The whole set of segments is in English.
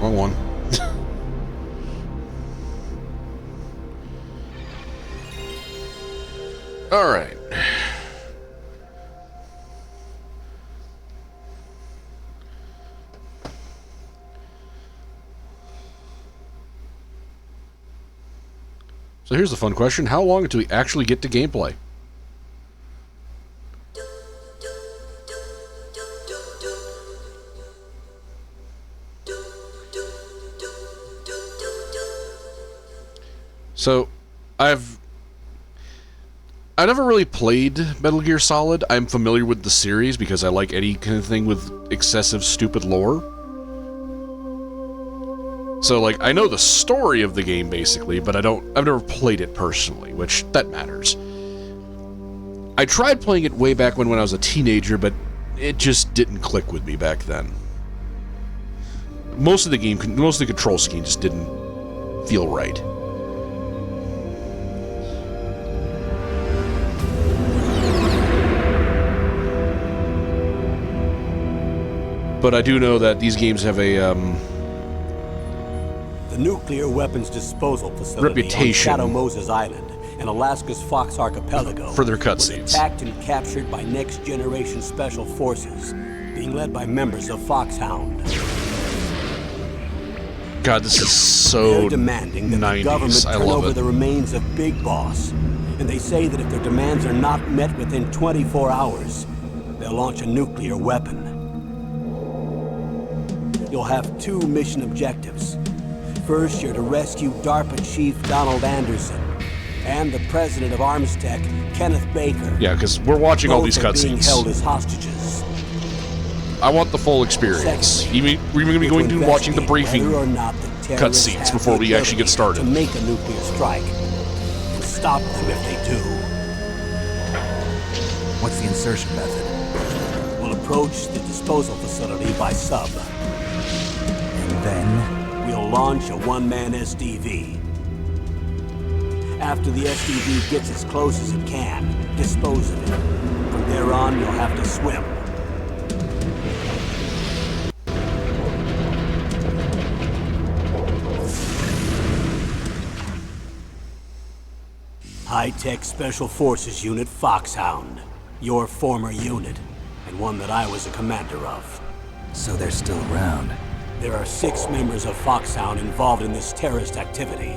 wrong one. Alright. So here's the fun question. How long until we actually get to gameplay? So, I've never really played Metal Gear Solid. I'm familiar with the series because I like any kind of thing with excessive stupid lore. So, like, I know the story of the game, basically, but I've never played it personally, which, that matters. I tried playing it way back when I was a teenager, but it just didn't click with me back then. Most of the control scheme just didn't feel right. But I do know that these games have a, The nuclear weapons disposal facility reputation on Shadow Moses Island in Alaska's Fox Archipelago for their was cutscenes. attacked and captured by Next Generation Special Forces, being led by members of Foxhound. God, this is so They're demanding that the government 90s. I turn love over it. the remains of Big Boss, and they say that if their demands are not met within 24 hours, they'll launch a nuclear weapon. You'll have 2 mission objectives. First, you're to rescue DARPA Chief Donald Anderson and the president of Armstech, Kenneth Baker. Yeah, because we're watching all these Both are being held cutscenes. as hostages. I want the full experience. Secondly, We're going to be going to through watching the investigate briefing whether or not the terrorists cutscenes have before the we actually get ability started. to make a nuclear strike and stop them if they do. What's the insertion method? We'll approach the disposal facility by sub. And then? We'll launch a one-man SDV. After the SDV gets as close as it can, dispose of it. From there on, you'll have to swim. High-Tech Special Forces Unit Foxhound. Your former unit, and one that I was a commander of. So they're still around. There are 6 members of Foxhound involved in this terrorist activity.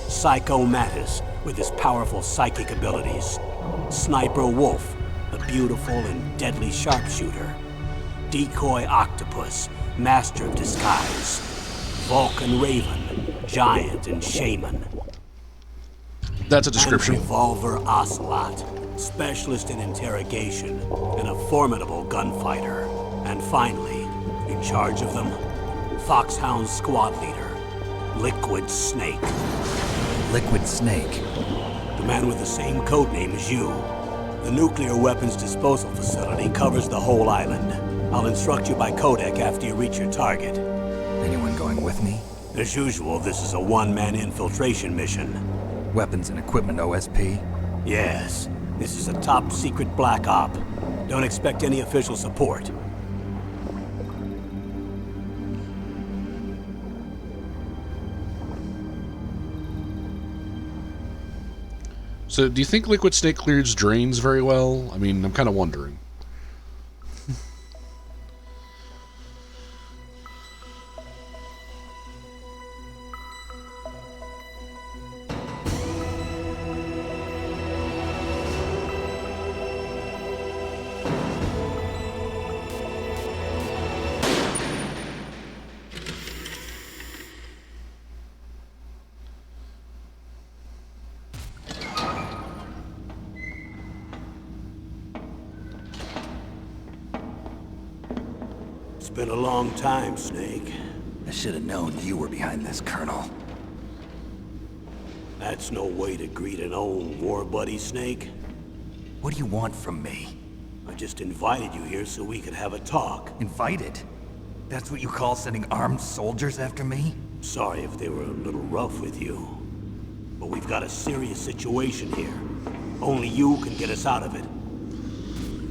Psycho Mattis, with his powerful psychic abilities. Sniper Wolf, the beautiful and deadly sharpshooter. Decoy Octopus, master of disguise. Vulcan Raven, giant and shaman. That's a And description. Revolver Ocelot, specialist in interrogation and a formidable gunfighter. And finally, in charge of them, Foxhound squad leader, Liquid Snake. Liquid Snake. The man with the same codename as you. The nuclear weapons disposal facility covers the whole island. I'll instruct you by codec after you reach your target. Anyone going with me? As usual, this is a one-man infiltration mission. Weapons and equipment OSP? Yes, this is a top-secret black op. Don't expect any official support. So, do you think Liquid Snake clears drains very well? I mean, I'm kind of wondering. It's been a long time, Snake. I should have known you were behind this, Colonel. That's no way to greet an old war buddy, Snake. What do you want from me? I just invited you here so we could have a talk. Invited? That's what you call sending armed soldiers after me? Sorry if they were a little rough with you. But we've got a serious situation here. Only you can get us out of it.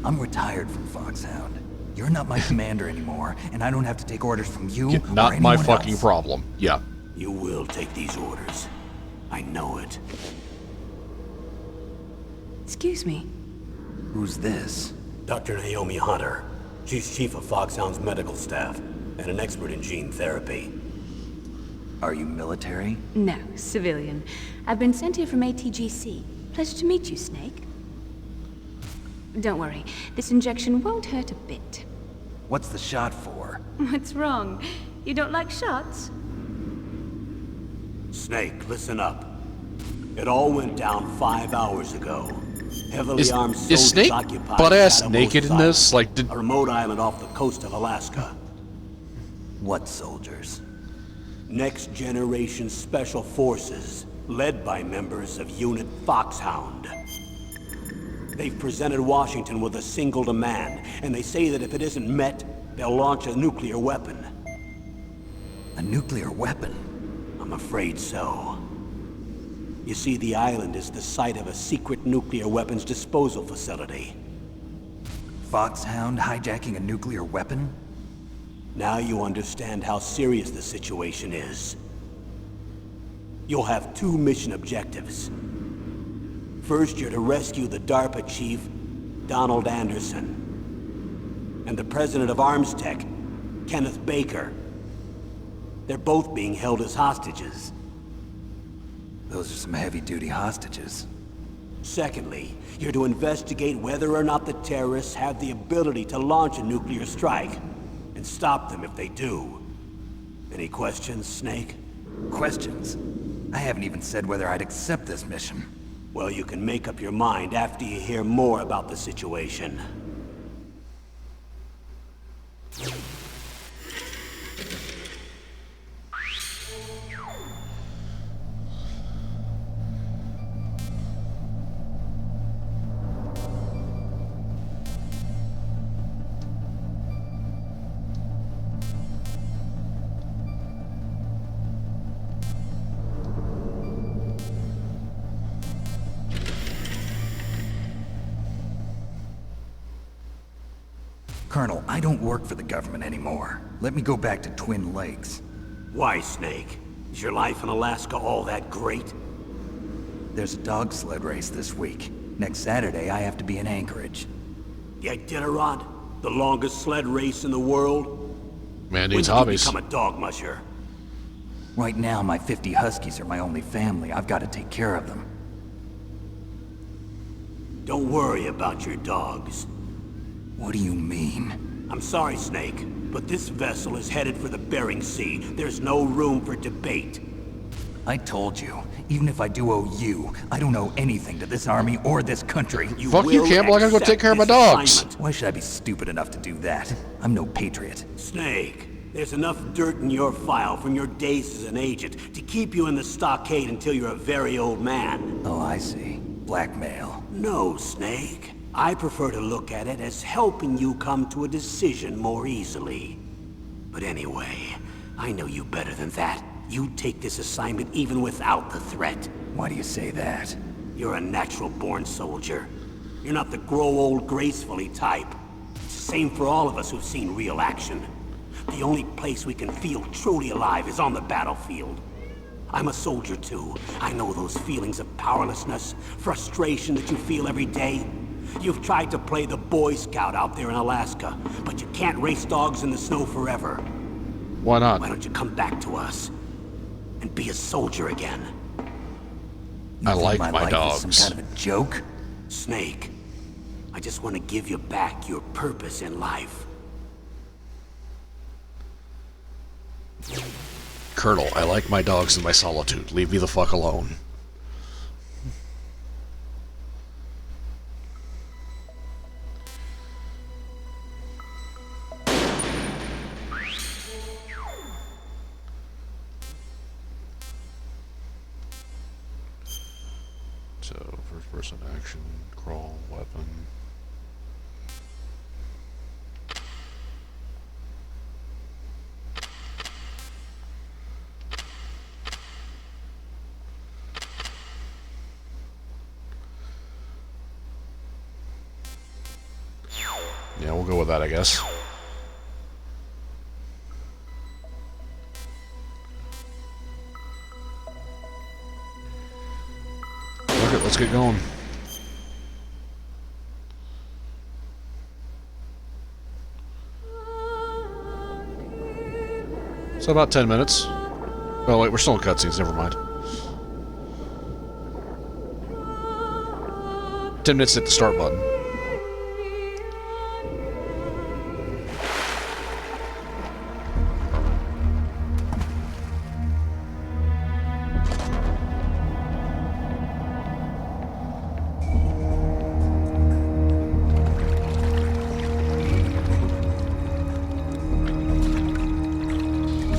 I'm retired from Foxhound. You're not my commander anymore, and I don't have to take orders from you or Not my anyone fucking else. problem. Yeah. You will take these orders. I know it. Excuse me. Who's this? Dr. Naomi Hunter. She's chief of Foxhound's medical staff and an expert in gene therapy. Are you military? No, civilian. I've been sent here from ATGC. Pleasure to meet you, Snake. Don't worry, this injection won't hurt a bit. What's the shot for? What's wrong? You don't like shots? Snake, listen up. It all went down 5 hours ago. Heavily armed Is soldiers Snake occupied butt-ass Adamos naked in this? Island, Like, did... a remote island off the coast of Alaska. What soldiers? Next Generation Special Forces, led by members of Unit Foxhound. They've presented Washington with a single demand, and they say that if it isn't met, they'll launch a nuclear weapon. A nuclear weapon? I'm afraid so. You see, the island is the site of a secret nuclear weapons disposal facility. Foxhound hijacking a nuclear weapon? Now you understand how serious the situation is. You'll have 2 mission objectives. First, you're to rescue the DARPA chief, Donald Anderson, and the president of Armstech, Kenneth Baker. They're both being held as hostages. Those are some heavy-duty hostages. Secondly, you're to investigate whether or not the terrorists have the ability to launch a nuclear strike, and stop them if they do. Any questions, Snake? Questions? I haven't even said whether I'd accept this mission. Well, you can make up your mind after you hear more about the situation. Colonel, I don't work for the government anymore. Let me go back to Twin Lakes. Why, Snake? Is your life in Alaska all that great? There's a dog sled race this week. Next Saturday, I have to be in Anchorage. The Iditarod? The longest sled race in the world? Man When needs did you hobbies. become a dog musher? Right now, my 50 huskies are my only family. I've got to take care of them. Don't worry about your dogs. What do you mean? I'm sorry, Snake, but this vessel is headed for the Bering Sea. There's no room for debate. I told you, even if I do owe you, I don't owe anything to this army or this country. Fuck you, will Campbell. I gotta go accept take care of my this dogs. assignment. Why should I be stupid enough to do that? I'm no patriot. Snake, there's enough dirt in your file from your days as an agent to keep you in the stockade until you're a very old man. Oh, I see. Blackmail. No, Snake. I prefer to look at it as helping you come to a decision more easily. But anyway, I know you better than that. You take this assignment even without the threat. Why do you say that? You're a natural-born soldier. You're not the grow old gracefully type. It's the same for all of us who've seen real action. The only place we can feel truly alive is on the battlefield. I'm a soldier too. I know those feelings of powerlessness, frustration that you feel every day. You've tried to play the Boy Scout out there in Alaska, but you can't race dogs in the snow forever. Why not? Why don't you come back to us and be a soldier again? You I think like my my life dogs. is some kind of a joke? Snake, I just want to give you back your purpose in life. Colonel, I like my dogs in my solitude. Leave me the fuck alone. So, first person action, crawl, weapon. Yeah, we'll go with that, I guess. let's get going. So about 10 minutes. Oh wait, we're still in cutscenes, never mind. 10 minutes to hit the start button.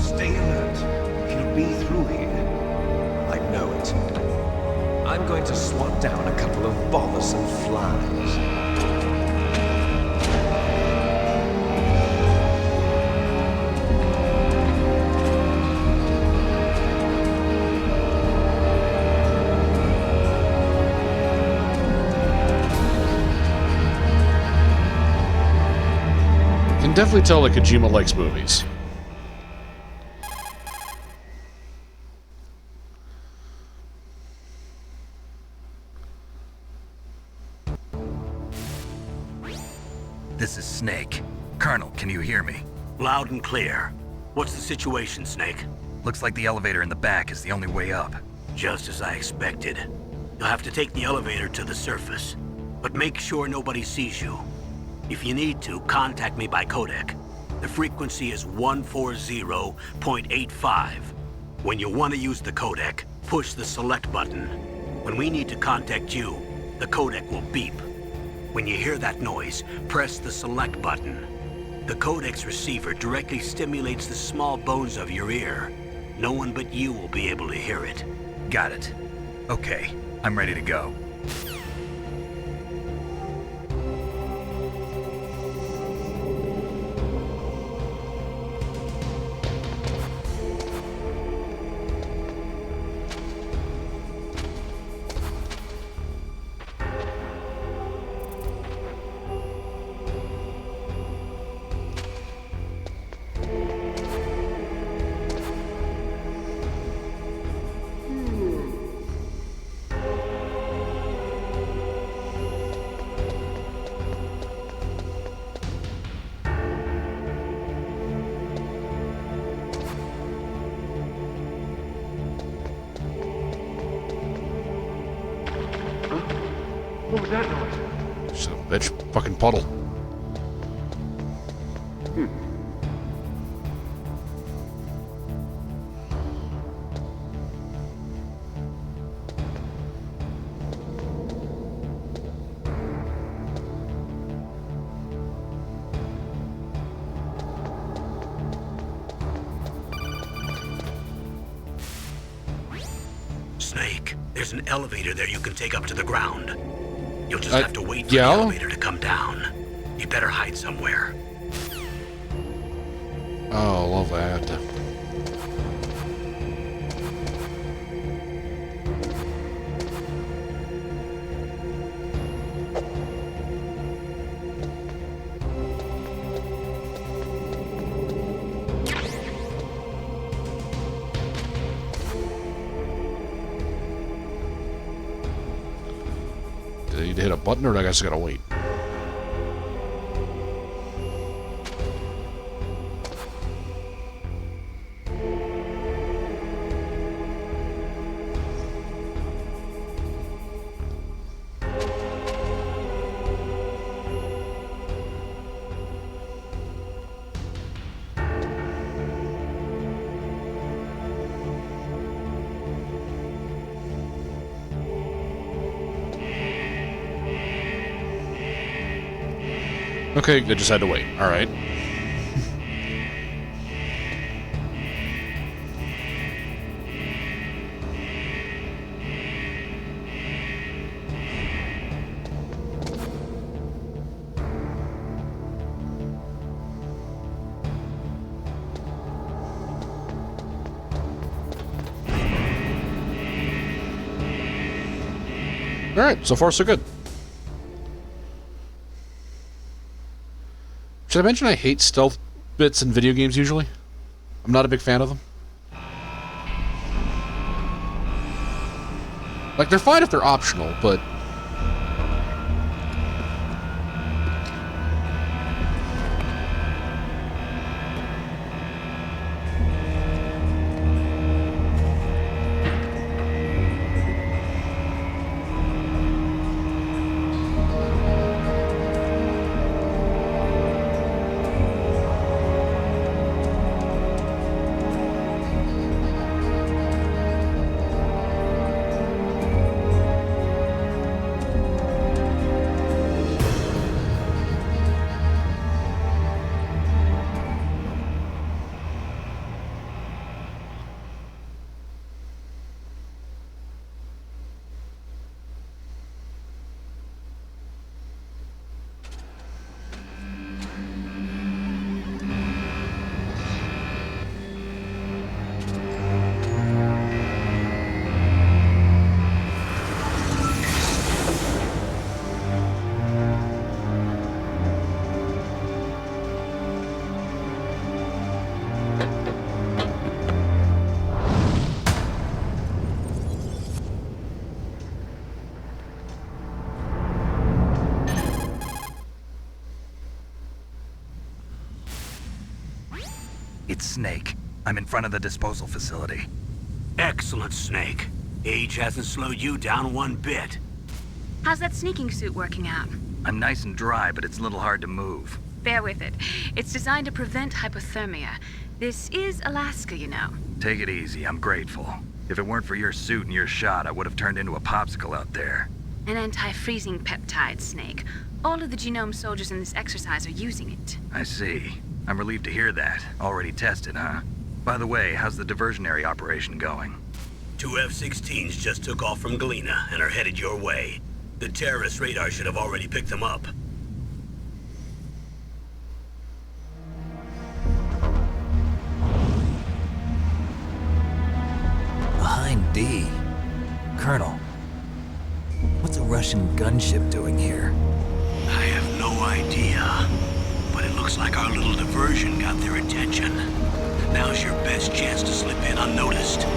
Stay alert. It'll be through here. I know it. I'm going to swat down a couple of bothersome flies. Can definitely tell that Kojima likes movies. This is Snake. Colonel, can you hear me? Loud and clear. What's the situation, Snake? Looks like the elevator in the back is the only way up. Just as I expected. You'll have to take the elevator to the surface. But make sure nobody sees you. If you need to, contact me by codec. The frequency is 140.85. When you want to use the codec, push the select button. When we need to contact you, the codec will beep. When you hear that noise, press the select button. The codec's receiver directly stimulates the small bones of your ear. No one but you will be able to hear it. Got it. Okay, I'm ready to go. What was that noise? Son of a bitch. Fucking puddle. Snake, there's an elevator there you can take up to the ground. You'll just have to wait for yeah? the elevator to come down. You better hide somewhere. Oh, love that. Do I need to hit a button, or do I just gotta wait? Okay, I just had to wait. Alright. Alright, so far so good. Should I mention I hate stealth bits in video games usually? I'm not a big fan of them. Like, they're fine if they're optional, but... It's Snake. I'm in front of the disposal facility. Excellent, Snake. Age hasn't slowed you down one bit. How's that sneaking suit working out? I'm nice and dry, but it's a little hard to move. Bear with it. It's designed to prevent hypothermia. This is Alaska, you know. Take it easy, I'm grateful. If it weren't for your suit and your shot, I would have turned into a popsicle out there. An anti-freezing peptide, Snake. All of the genome soldiers in this exercise are using it. I see. I'm relieved to hear that. Already tested, huh? By the way, how's the diversionary operation going? 2 F-16s just took off from Galena and are headed your way. The terrorist radar should have already picked them up. Behind D. Colonel, what's a Russian gunship doing here? I have no idea. But it looks like our little diversion got their attention. Now's your best chance to slip in unnoticed.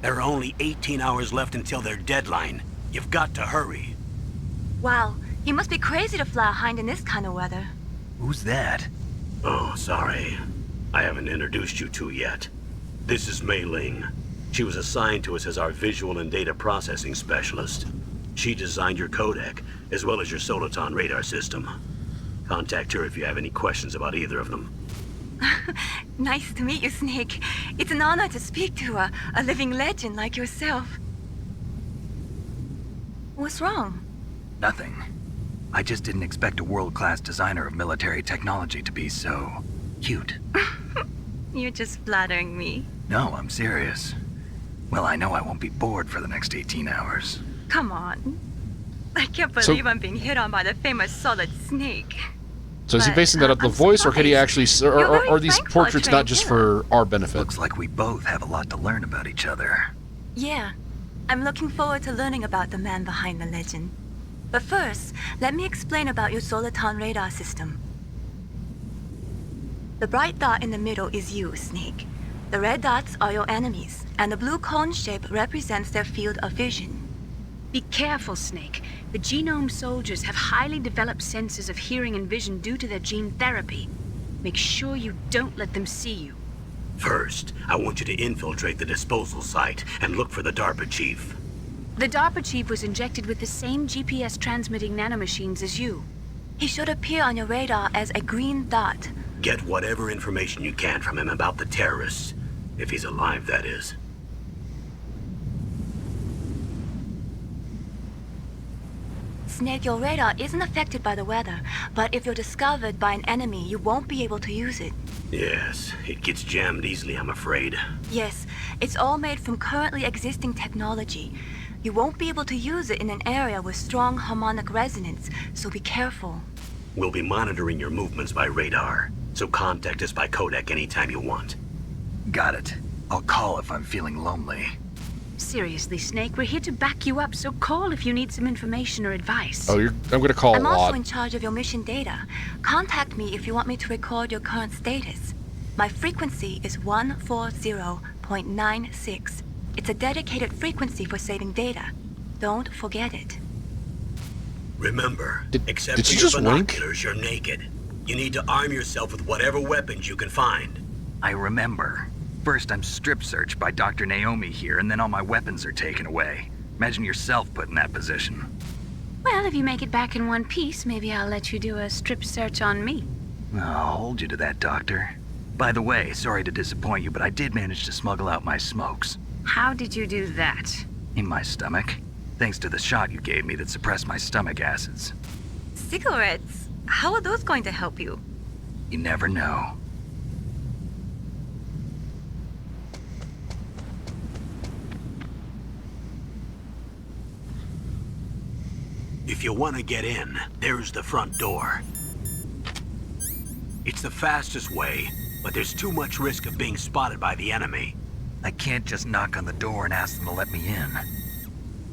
There are only 18 hours left until their deadline. You've got to hurry. Wow, you must be crazy to fly a Hind in this kind of weather. Who's that? Oh, sorry. I haven't introduced you to yet. This is Mei Ling. She was assigned to us as our visual and data processing specialist. She designed your codec, as well as your Soliton radar system. Contact her if you have any questions about either of them. Nice to meet you, Snake. It's an honor to speak to a living legend like yourself. What's wrong? Nothing. I just didn't expect a world-class designer of military technology to be so... cute. You're just flattering me. No, I'm serious. Well, I know I won't be bored for the next 18 hours. Come on. I can't believe I'm being hit on by the famous Solid Snake. So is he But, basing that on the I'm voice, or can he actually... You're Or very are these frank for a portraits not trained just killer. for our benefit? Looks like we both have a lot to learn about each other. Yeah, I'm looking forward to learning about the man behind the legend. But first, let me explain about your Soliton radar system. The bright dot in the middle is you, Snake. The red dots are your enemies, and the blue cone shape represents their field of vision. Be careful, Snake. The genome soldiers have highly developed senses of hearing and vision due to their gene therapy. Make sure you don't let them see you. First, I want you to infiltrate the disposal site and look for the DARPA chief. The DARPA chief was injected with the same GPS transmitting nanomachines as you. He should appear on your radar as a green dot. Get whatever information you can from him about the terrorists. If he's alive, that is. Snake, your radar isn't affected by the weather, but if you're discovered by an enemy, you won't be able to use it. Yes, it gets jammed easily, I'm afraid. Yes, it's all made from currently existing technology. You won't be able to use it in an area with strong harmonic resonance, so be careful. We'll be monitoring your movements by radar, so contact us by codec anytime you want. Got it. I'll call if I'm feeling lonely. Seriously, Snake, we're here to back you up, so call if you need some information or advice. Oh, I'm gonna call I'm a lot. also in charge of your mission data. Contact me if you want me to record your current status. My frequency is 140.96. It's a dedicated frequency for saving data. Don't forget it. Remember, except did for she your just wink? binoculars, you're naked. You need to arm yourself with whatever weapons you can find. I remember. First, I'm strip searched by Dr. Naomi here, and then all my weapons are taken away. Imagine yourself put in that position. Well, if you make it back in one piece, maybe I'll let you do a strip search on me. I'll hold you to that, Doctor. By the way, sorry to disappoint you, but I did manage to smuggle out my smokes. How did you do that? In my stomach. Thanks to the shot you gave me that suppressed my stomach acids. Cigarettes? How are those going to help you? You never know. If you want to get in, there's the front door. It's the fastest way, but there's too much risk of being spotted by the enemy. I can't just knock on the door and ask them to let me in.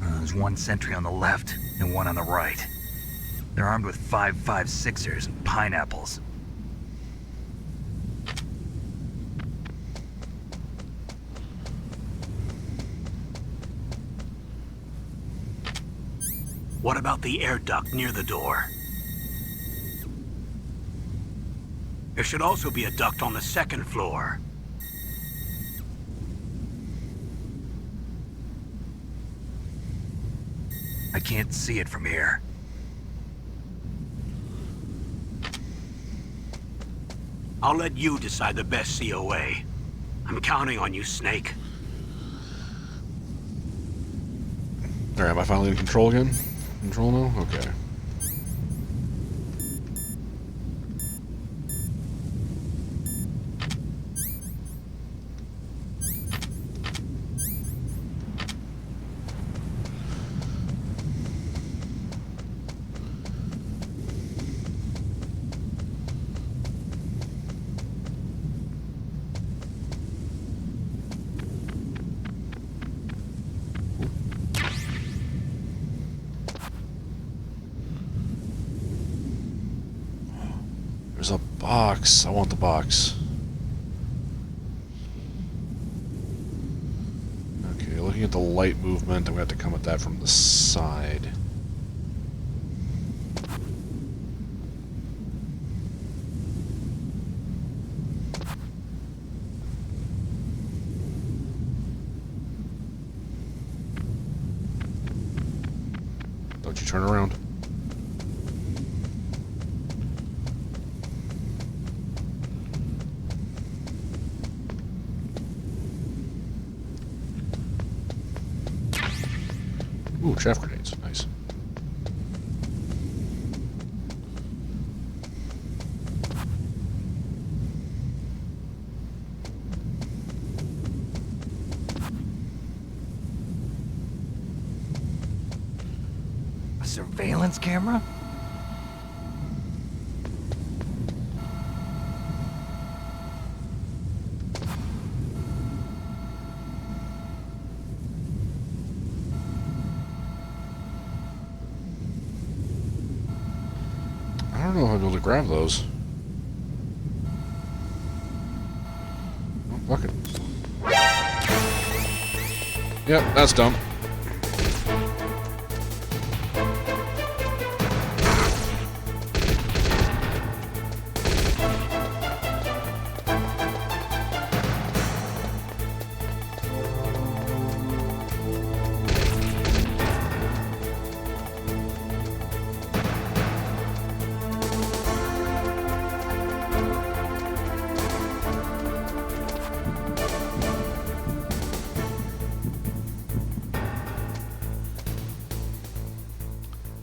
There's one sentry on the left and one on the right. They're armed with 5.56ers and pineapples. What about the air duct near the door? There should also be a duct on the second floor. I can't see it from here. I'll let you decide the best COA. I'm counting on you, Snake. Alright, am I finally in control again? Control now? Okay. There's a box. I want the box. Okay, looking at the light movement, I'm going to have to come at that from the side. Don't you turn around. Ooh, chaff grenades. Nice. A surveillance camera? I don't know if I'll be able to grab those. Oh, fuck it. Yep, that's dumb.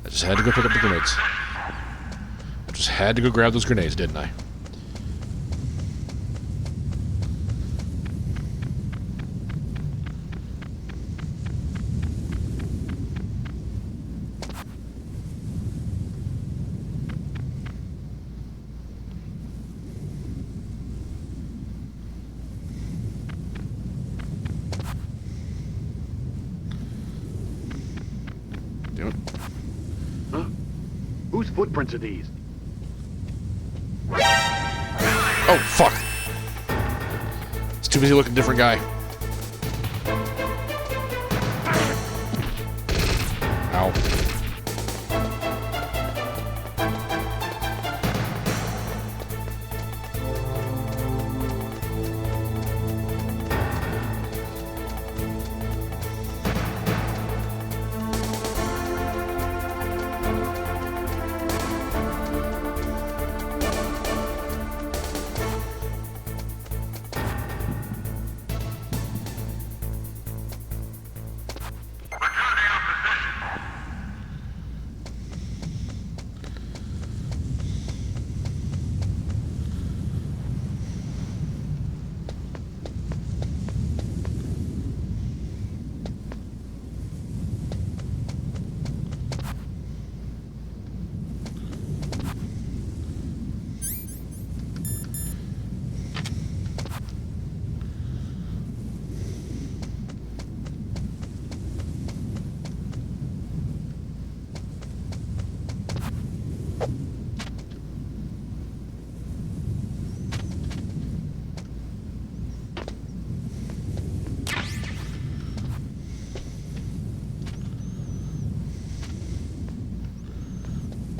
I just had to go pick up the grenades. I just had to go grab those grenades, didn't I? footprints of these. Oh, fuck. It's too busy looking different guy. Ow.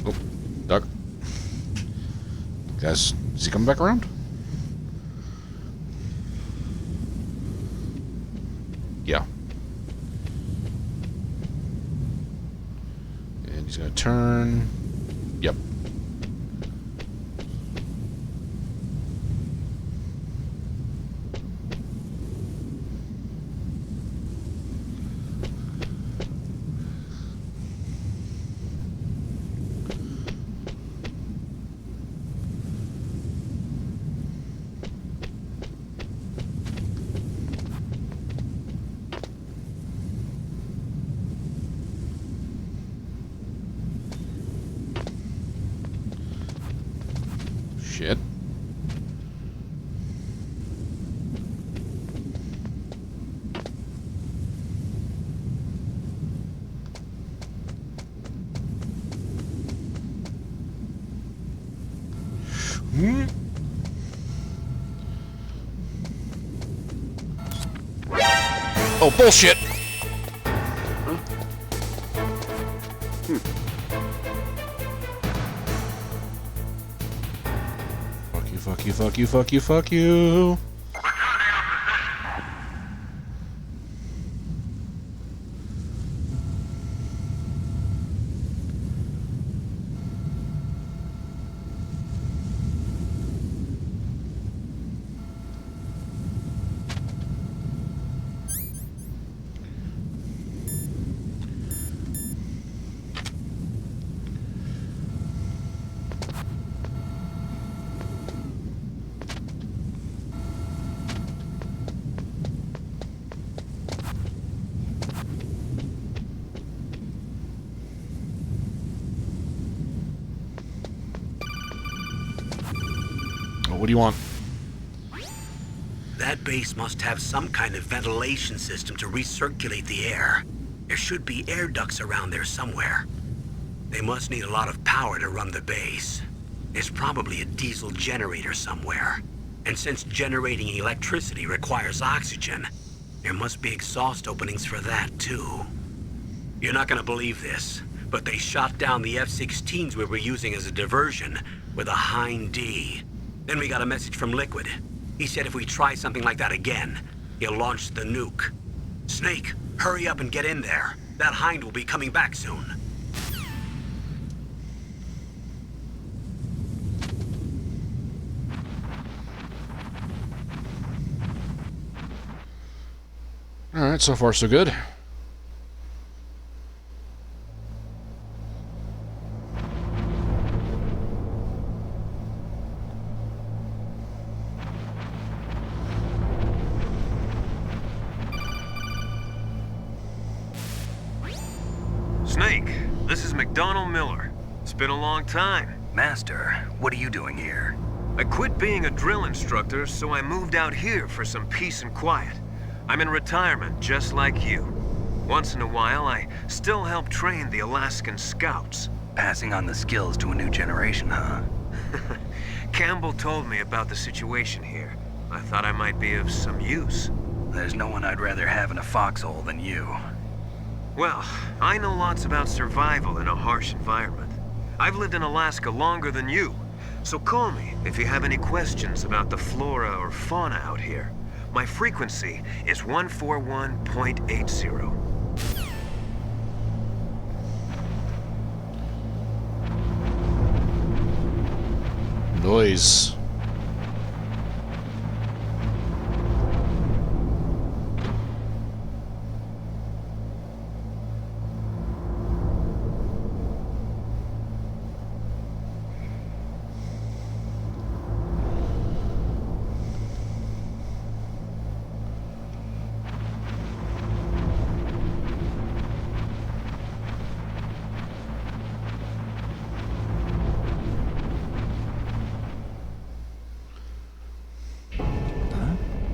Oh, Doug. Guys, is he coming back around? Yeah. And he's gonna turn. Yep. Shit. Oh, bullshit! Fuck you, fuck you, fuck you, fuck you. What do you want? That base must have some kind of ventilation system to recirculate the air. There should be air ducts around there somewhere. They must need a lot of power to run the base. There's probably a diesel generator somewhere. And since generating electricity requires oxygen, there must be exhaust openings for that too. You're not gonna believe this, but they shot down the F-16s we were using as a diversion with a Hind D. Then we got a message from Liquid. He said if we try something like that again, he'll launch the nuke. Snake, hurry up and get in there. That Hind will be coming back soon. Alright, so far so good. Snake, this is McDonald Miller. It's been a long time. Master, what are you doing here? I quit being a drill instructor, so I moved out here for some peace and quiet. I'm in retirement, just like you. Once in a while, I still help train the Alaskan Scouts. Passing on the skills to a new generation, huh? Campbell told me about the situation here. I thought I might be of some use. There's no one I'd rather have in a foxhole than you. Well, I know lots about survival in a harsh environment. I've lived in Alaska longer than you, so call me if you have any questions about the flora or fauna out here. My frequency is 141.80. Noise.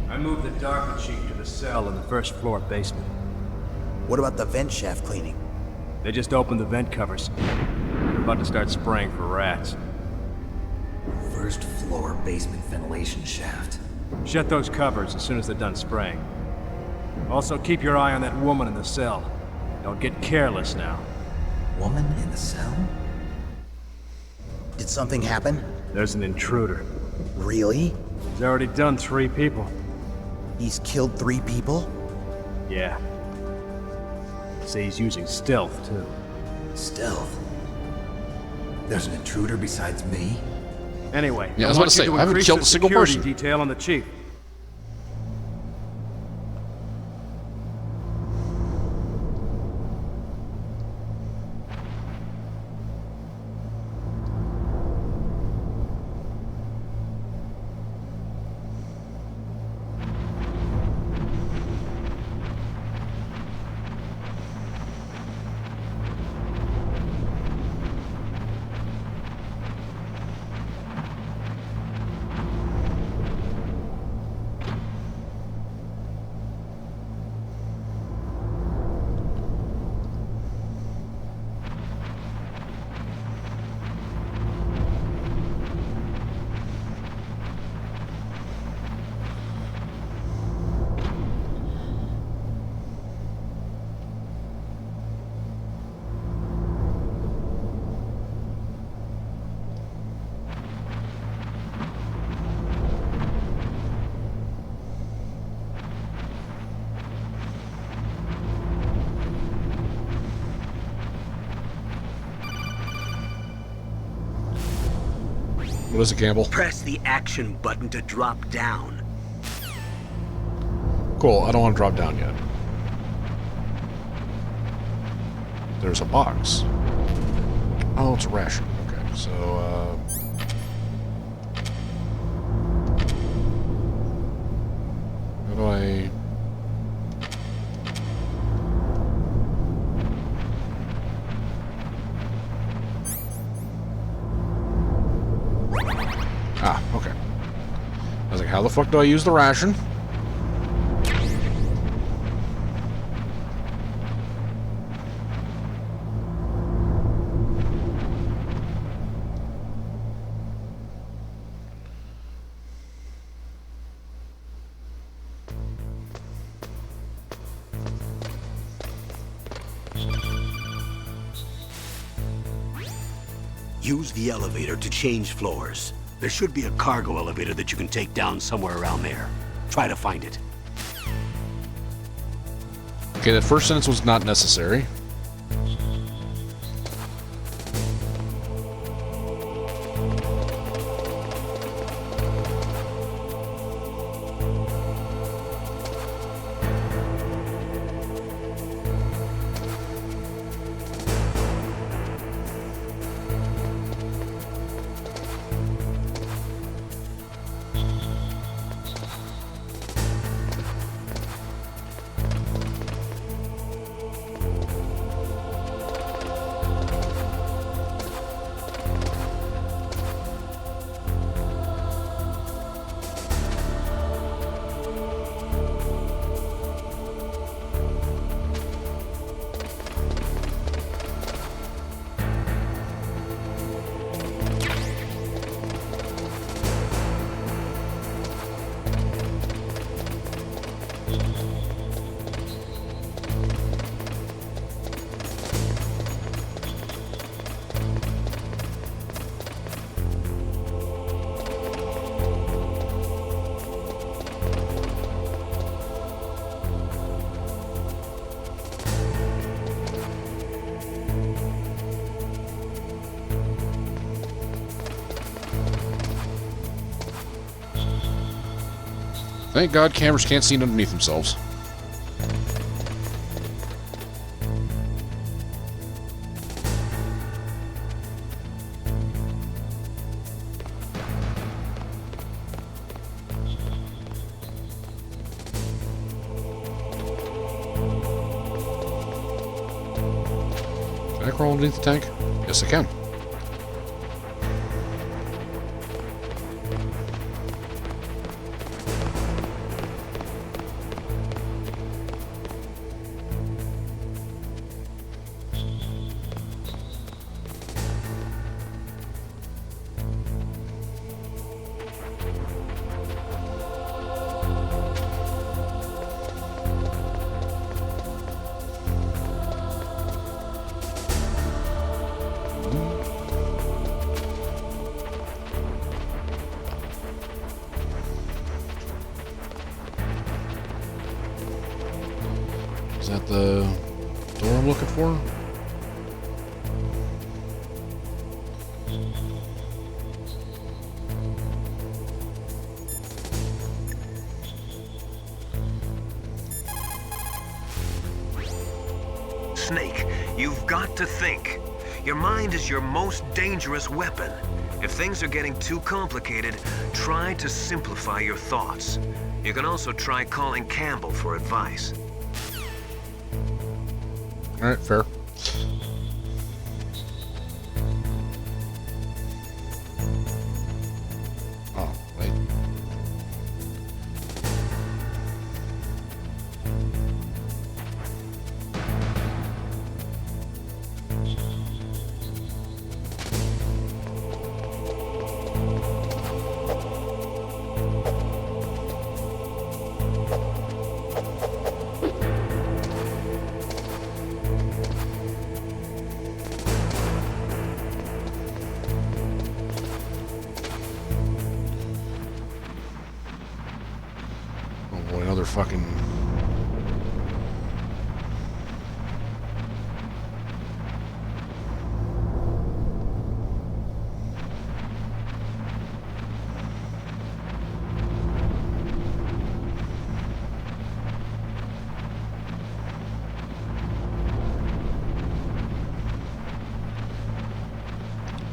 I moved the Darker Chief to the cell in the first floor basement. What about the vent shaft cleaning? They just opened the vent covers. They're about to start spraying for rats. First floor basement ventilation shaft. Shut those covers as soon as they're done spraying. Also, keep your eye on that woman in the cell. Don't get careless now. Woman in the cell? Did something happen? There's an intruder. Really? He's already done 3 people. He's killed 3 people? Yeah. Say he's using stealth, too. Stealth? There's an intruder besides me? Anyway, Yeah, I was about want to say, you I haven't increase killed the a single security person. detail on the Chief. What is it, Campbell? Press the action button to drop down. Cool, I don't want to drop down yet. There's a box. Oh, it's a ration. Okay, so, how do I... Ah, okay. I was like, how the fuck do I use the ration? Use the elevator to change floors. There should be a cargo elevator that you can take down somewhere around there. Try to find it. Okay, that first sentence was not necessary. Thank God cameras can't see underneath themselves. Can I crawl underneath the tank? Yes, I can. Is that the door I'm looking for? Snake, you've got to think. Your mind is your most dangerous weapon. If things are getting too complicated, try to simplify your thoughts. You can also try calling Campbell for advice. Alright, fair. Oh, wait. Oh boy, another fucking...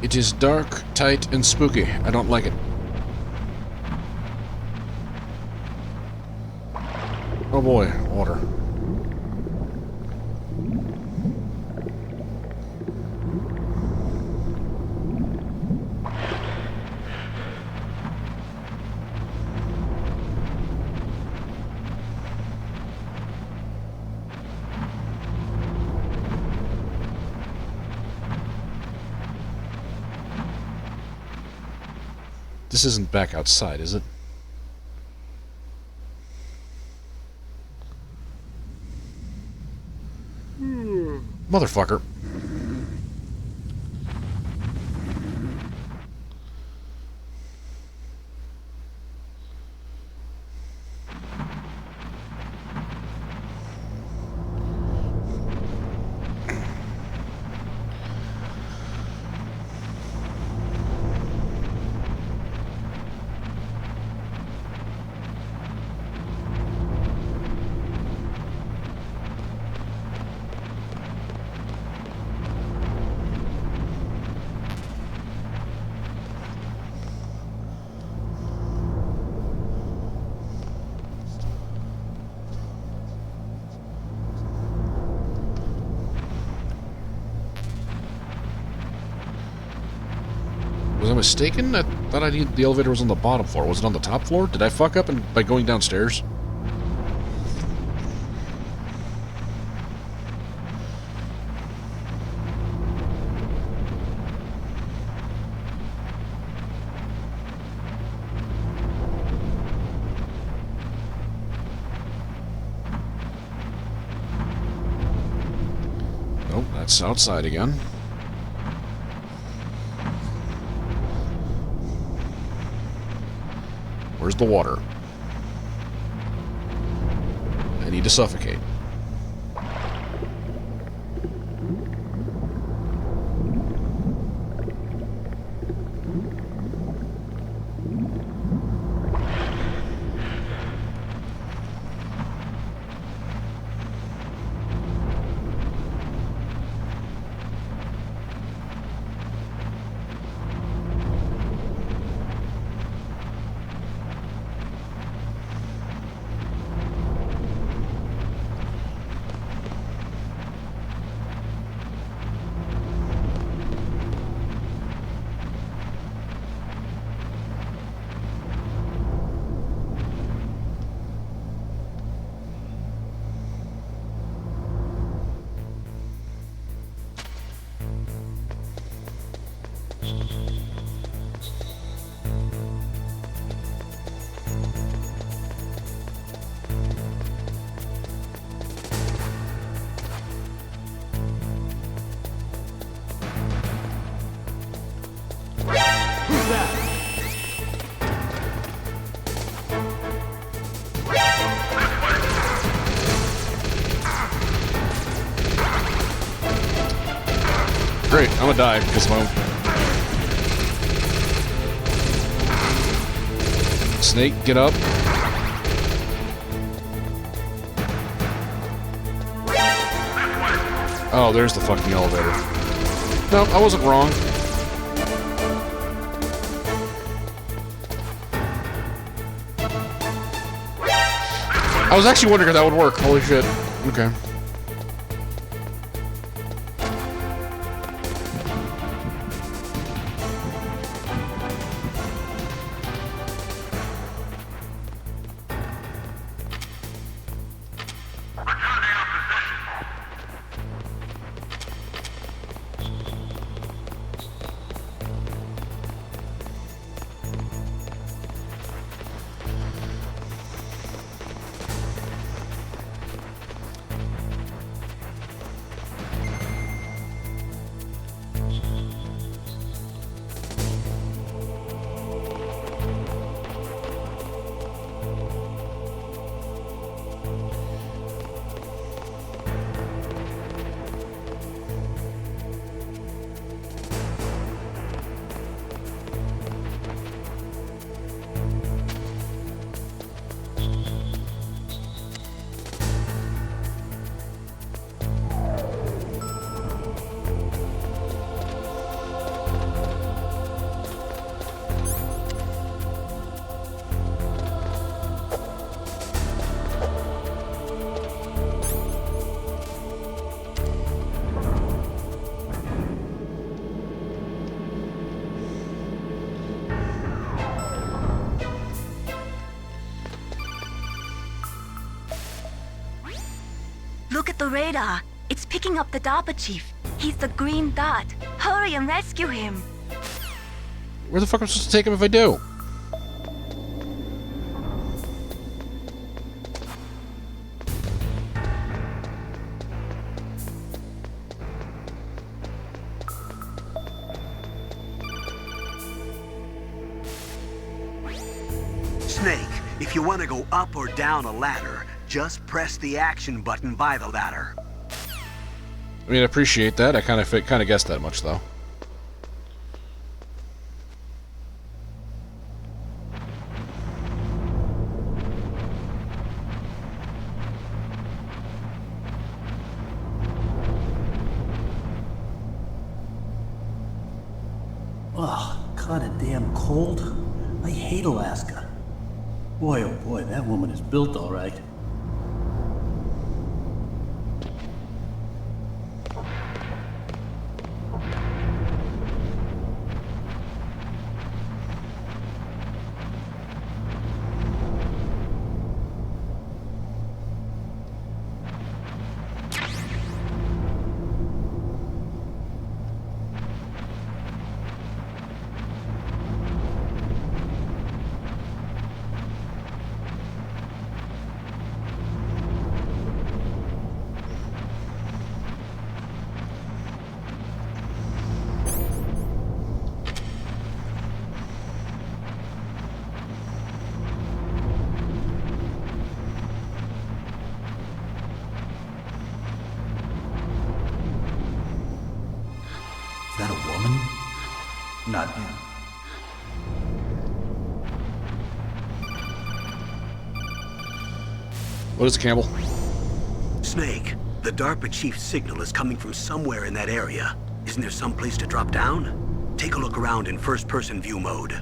It is dark, tight, and spooky. I don't like it. Oh boy, water. This isn't back outside, is it? Motherfucker. Was I mistaken? I thought the elevator was on the bottom floor. Was it on the top floor? Did I fuck up by going downstairs? Nope, that's outside again. Where's the water? I need to suffocate. great. I'm gonna die because of my... Snake, get up. Oh, there's the fucking elevator. No, I wasn't wrong. I was actually wondering if that would work. Holy shit. Okay. Look at the radar. It's picking up the DARPA chief. He's the green dot. Hurry and rescue him. Where the fuck am I supposed to take him if I do? Snake, if you want to go up or down a ladder, just press the action button by the ladder. I mean, I appreciate that. I kind of guessed that much, though. Ugh, kinda damn cold. I hate Alaska. Boy, oh boy, that woman is built all right. Is that a woman? Not him. What is it, Campbell? Snake, the DARPA chief's signal is coming from somewhere in that area. Isn't there some place to drop down? Take a look around in first-person view mode.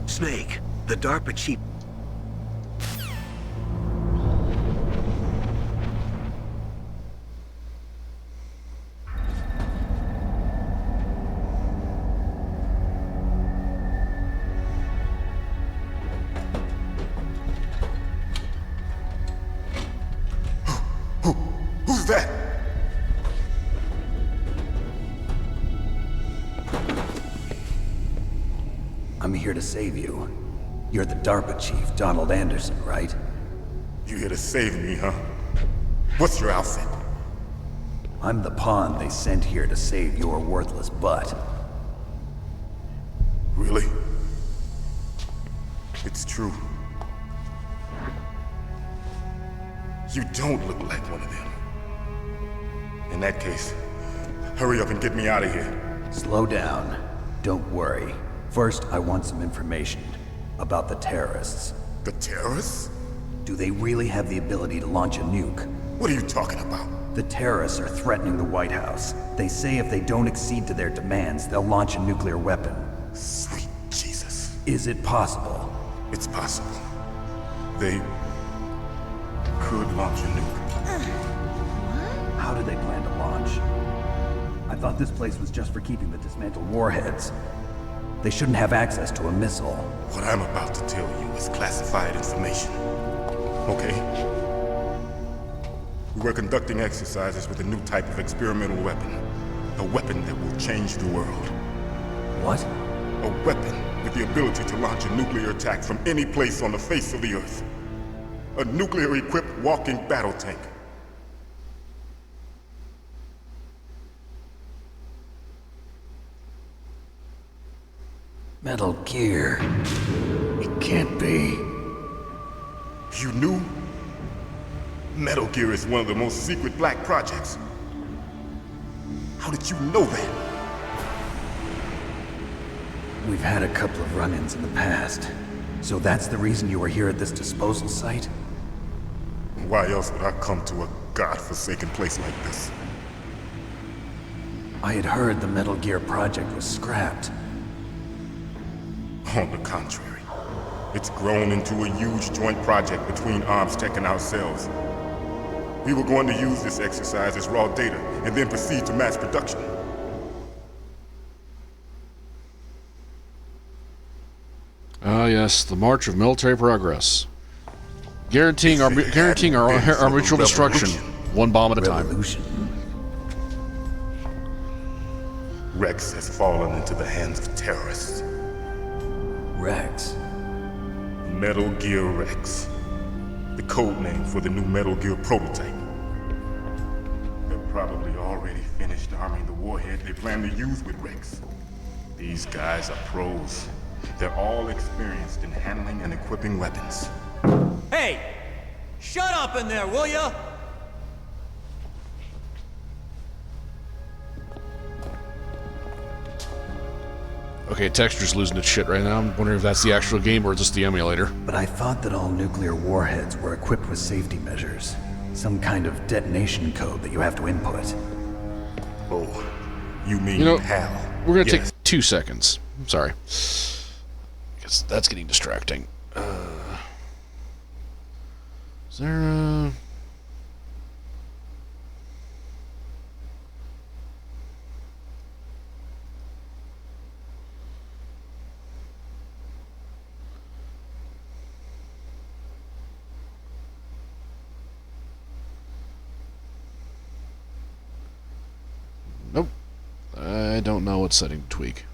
Snake, the DARPA chief... Who's that? I'm here to save you. You're the DARPA chief, Donald Anderson, right? You here to save me, huh? What's your outfit? I'm the pawn they sent here to save your worthless butt. Really? It's true. You don't look like one of them. In that case, hurry up and get me out of here. Slow down. Don't worry. First, I want some information about the terrorists. The terrorists? Do they really have the ability to launch a nuke? What are you talking about? The terrorists are threatening the White House. They say if they don't accede to their demands, they'll launch a nuclear weapon. Sweet Jesus. Is it possible? It's possible. They could launch a nuke. How do they plan to launch? I thought this place was just for keeping the dismantled warheads. They shouldn't have access to a missile. What I'm about to tell you is classified information. Okay? We were conducting exercises with a new type of experimental weapon. A weapon that will change the world. What? A weapon with the ability to launch a nuclear attack from any place on the face of the Earth. A nuclear-equipped walking battle tank. Metal Gear. It can't be. You knew? Metal Gear is one of the most secret black projects. How did you know that? We've had a couple of run-ins in the past. So that's the reason you were here at this disposal site? Why else would I come to a godforsaken place like this? I had heard the Metal Gear project was scrapped. On the contrary, it's grown into a huge joint project between ArmsTech and ourselves. We were going to use this exercise as raw data and then proceed to mass production. Ah, yes, the march of military progress. Guaranteeing our mutual destruction, one bomb at a time. Revolution. Rex has fallen into the hands of terrorists. Rex. Metal Gear Rex. The code name for the new Metal Gear prototype. They're probably already finished arming the warhead they plan to use with Rex. These guys are pros. They're all experienced in handling and equipping weapons. Hey! Shut up in there, will ya? Okay, texture's losing its shit right now. I'm wondering if that's the actual game or just the emulator. But I thought that all nuclear warheads were equipped with safety measures. Some kind of detonation code that you have to input. Oh, you mean HAL? We're gonna take 2 seconds. I'm sorry. Because that's getting distracting. Is there a... Nope. I don't know what setting to tweak.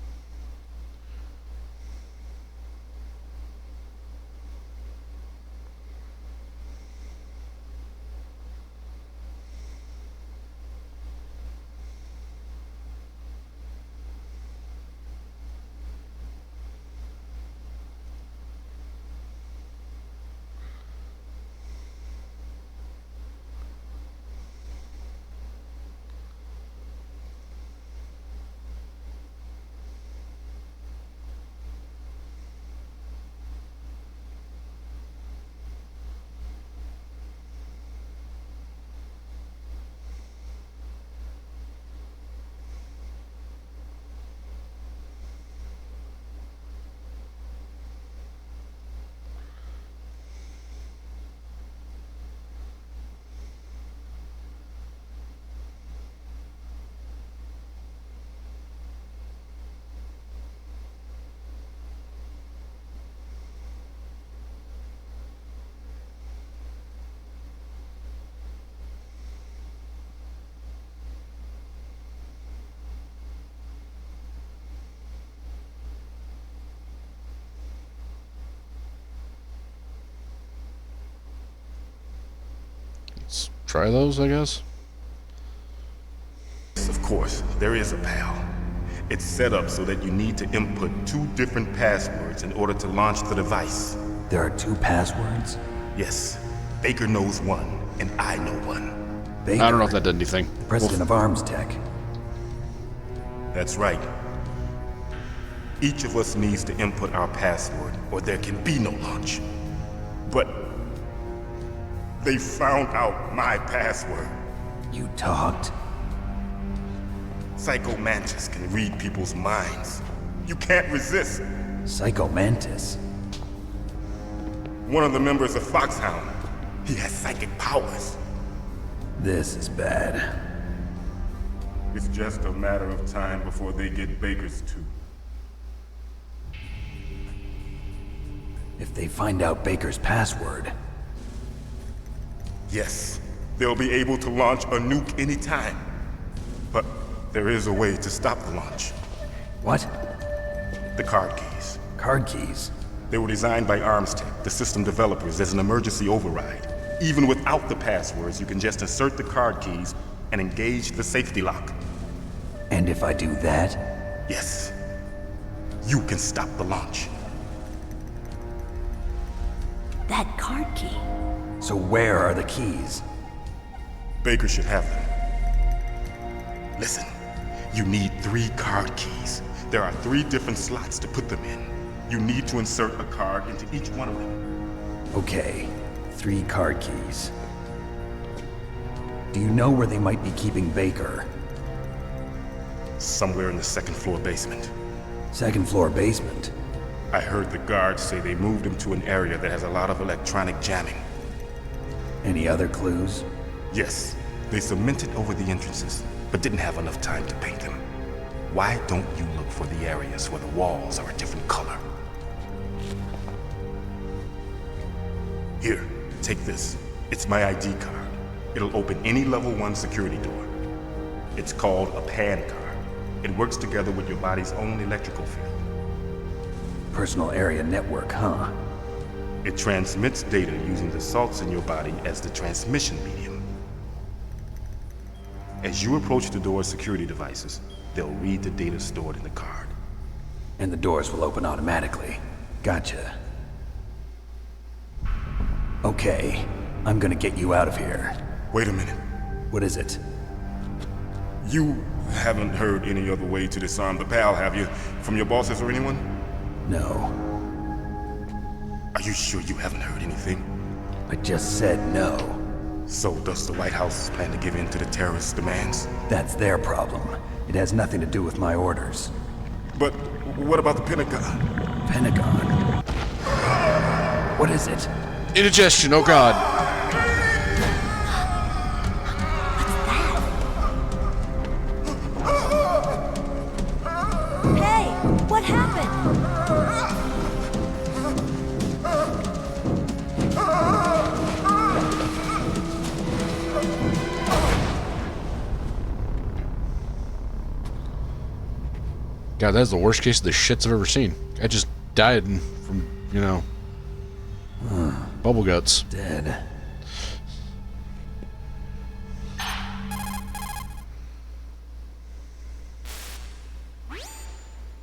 Let's try those, I guess. Of course, there is a PAL. It's set up so that you need to input 2 different passwords in order to launch the device. There are 2 passwords? Yes. Baker knows one, and I know one. Baker, I don't know if that did anything. president of Arms Tech. That's right. Each of us needs to input our password, or there can be no launch. But they found out my password. You talked? Psycho Mantis can read people's minds. You can't resist. Psycho Mantis? One of the members of Foxhound. He has psychic powers. This is bad. It's just a matter of time before they get Baker's too. If they find out Baker's password... Yes, they'll be able to launch a nuke anytime. But there is a way to stop the launch. What? The card keys. Card keys? They were designed by ArmsTech, the system developers, as an emergency override. Even without the passwords, you can just insert the card keys and engage the safety lock. And if I do that? Yes. You can stop the launch. That card key. So where are the keys? Baker should have them. Listen, you need 3 card keys. There are 3 different slots to put them in. You need to insert a card into each one of them. Okay, 3 card keys. Do you know where they might be keeping Baker? Somewhere in the 2nd floor basement. 2nd floor basement? I heard the guards say they moved him to an area that has a lot of electronic jamming. Any other clues? Yes, they cemented over the entrances, but didn't have enough time to paint them. Why don't you look for the areas where the walls are a different color? Here, take this. It's my ID card. It'll open any level 1 security door. It's called a PAN card. It works together with your body's own electrical field. Personal area network, huh? It transmits data using the salts in your body as the transmission medium. As you approach the door's security devices, they'll read the data stored in the card. And the doors will open automatically. Gotcha. Okay, I'm gonna get you out of here. Wait a minute. What is it? You haven't heard any other way to disarm the PAL, have you? From your bosses or anyone? No. Are you sure you haven't heard anything? I just said no. So does the White House plan to give in to the terrorists' demands? That's their problem. It has nothing to do with my orders. But what about the Pentagon? Pentagon? What is it? Indigestion, oh god. Hey, what happened? God, that's the worst case of the shits I've ever seen. I just died from, you know, bubble guts. Dead.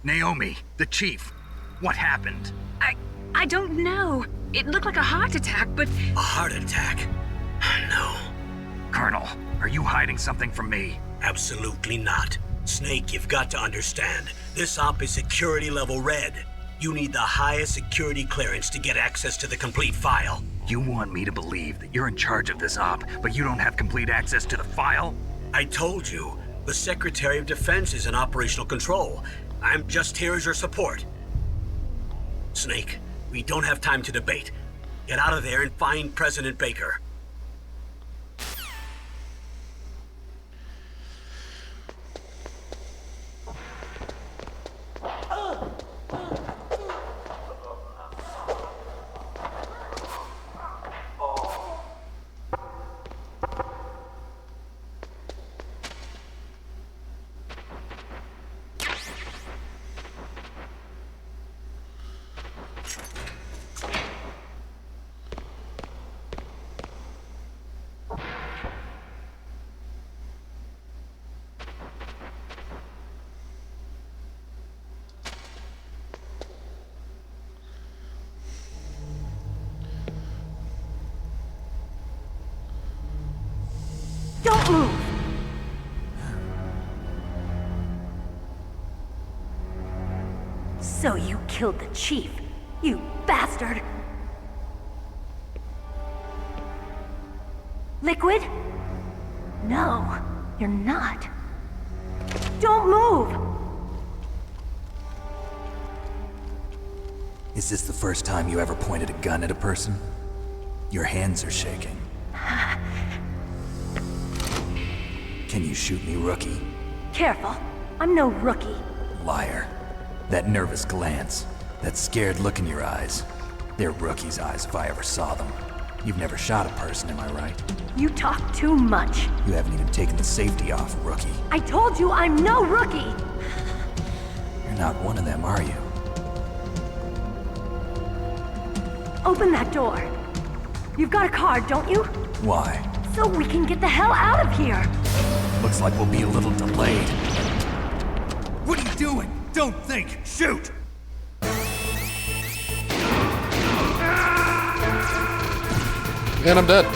Naomi, the chief. What happened? I don't know. It looked like a heart attack, but... A heart attack? No. Colonel, are you hiding something from me? Absolutely not. Snake, you've got to understand. This op is security level red. You need the highest security clearance to get access to the complete file. You want me to believe that you're in charge of this op, but you don't have complete access to the file? I told you, the Secretary of Defense is in operational control. I'm just here as your support. Snake, we don't have time to debate. Get out of there and find President Baker. move! So you killed the chief, you bastard! Liquid? No, you're not. Don't move! Is this the first time you ever pointed a gun at a person? Your hands are shaking. Can you shoot me, rookie? Careful, I'm no rookie. Liar. That nervous glance, that scared look in your eyes. They're rookie's eyes if I ever saw them. You've never shot a person, am I right? You talk too much. You haven't even taken the safety off, rookie. I told you I'm no rookie! You're not one of them, are you? Open that door. You've got a card, don't you? Why? So we can get the hell out of here! Looks like we'll be a little delayed. What are you doing? Don't think! Shoot! And I'm dead.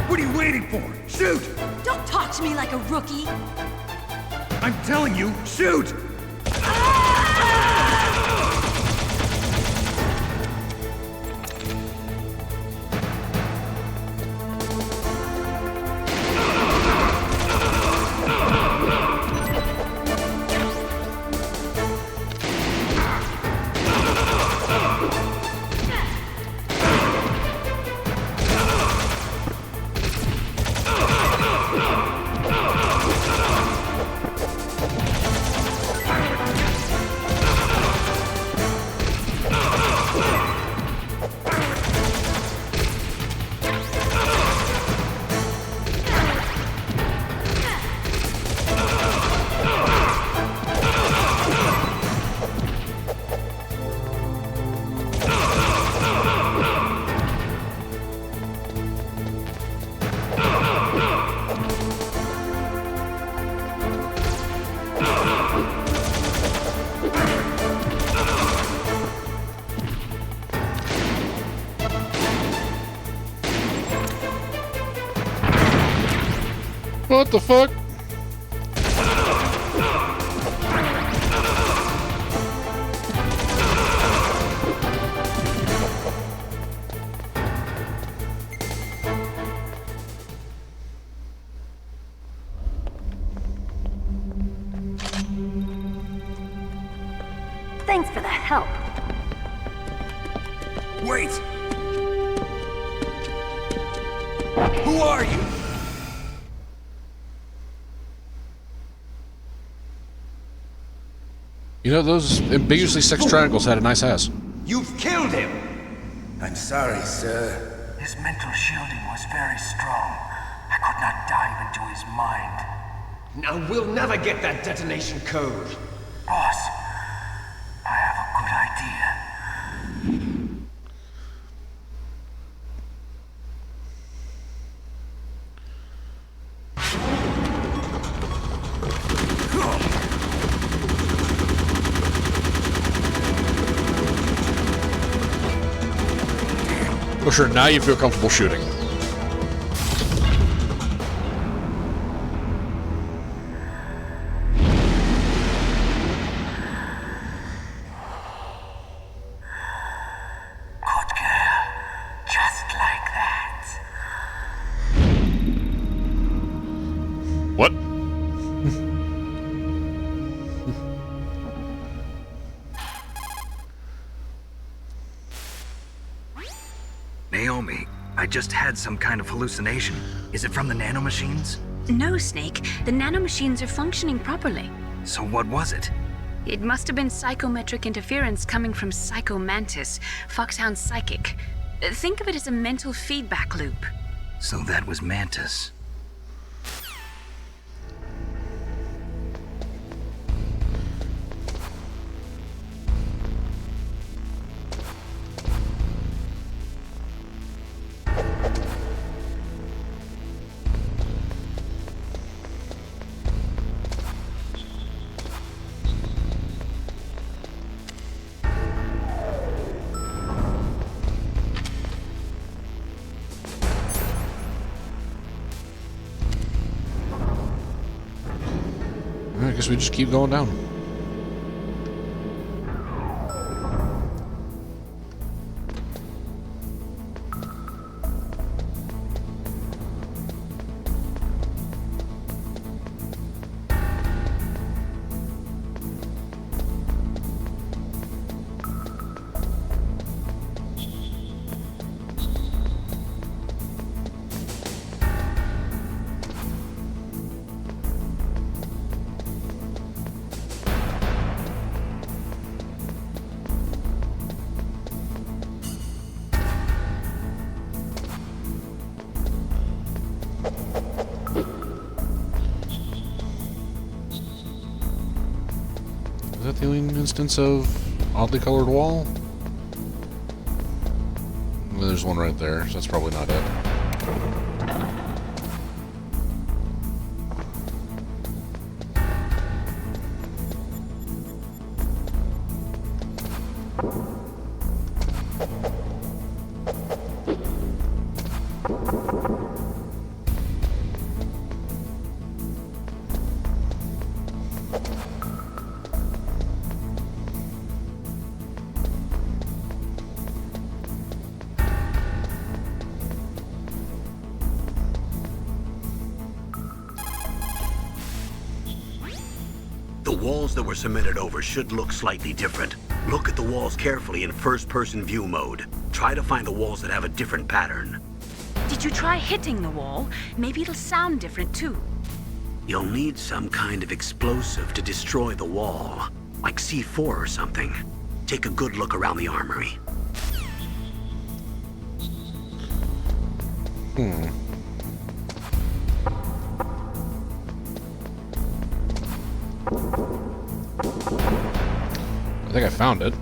What are you waiting for? Shoot! Don't talk to me like a rookie! I'm telling you, shoot! What the fuck? Thanks for the help. Wait! Who are you? You know, those ambiguously sexed triangles had a nice ass. You've killed him! I'm sorry, sir. His mental shielding was very strong. I could not dive into his mind. Now we'll never get that detonation code. Boss, I have a good idea. Oh, sure, now you feel comfortable shooting. Good girl. Just like that. What? just had some kind of hallucination. Is it from the nanomachines? No, Snake. The nanomachines are functioning properly. So what was it? It must have been psychometric interference coming from Psycho Mantis, Foxhound's psychic. Think of it as a mental feedback loop. So that was Mantis. I guess we just keep going down. Is that the only instance of oddly colored wall? Well, there's one right there, so that's probably not it. The walls that were cemented over should look slightly different. Look at the walls carefully in first-person view mode. Try to find the walls that have a different pattern. Did you try hitting the wall? Maybe it'll sound different too. You'll need some kind of explosive to destroy the wall, like C4 or something. Take a good look around the armory. I think I found it.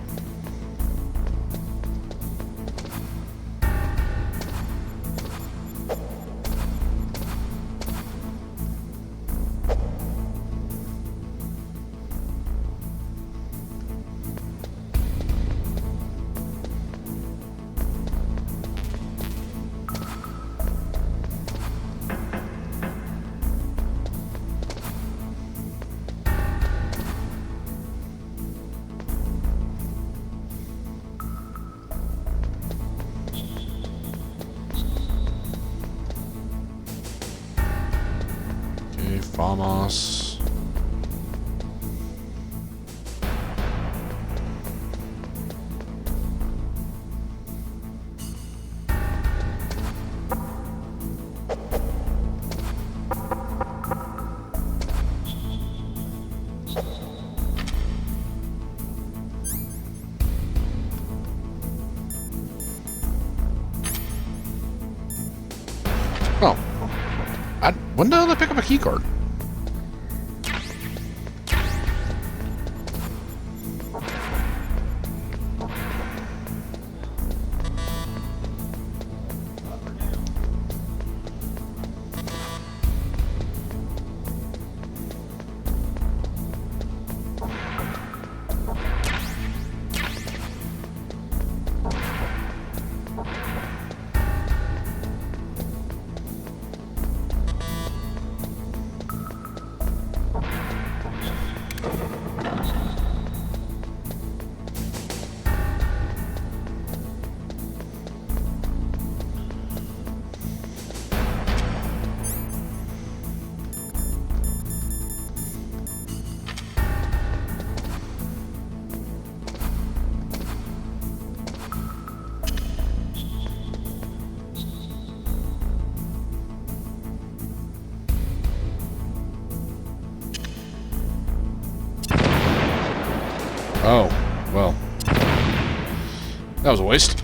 Famos. Oh. When the hell did I pick up a keycard? Oh, well. That was a waste.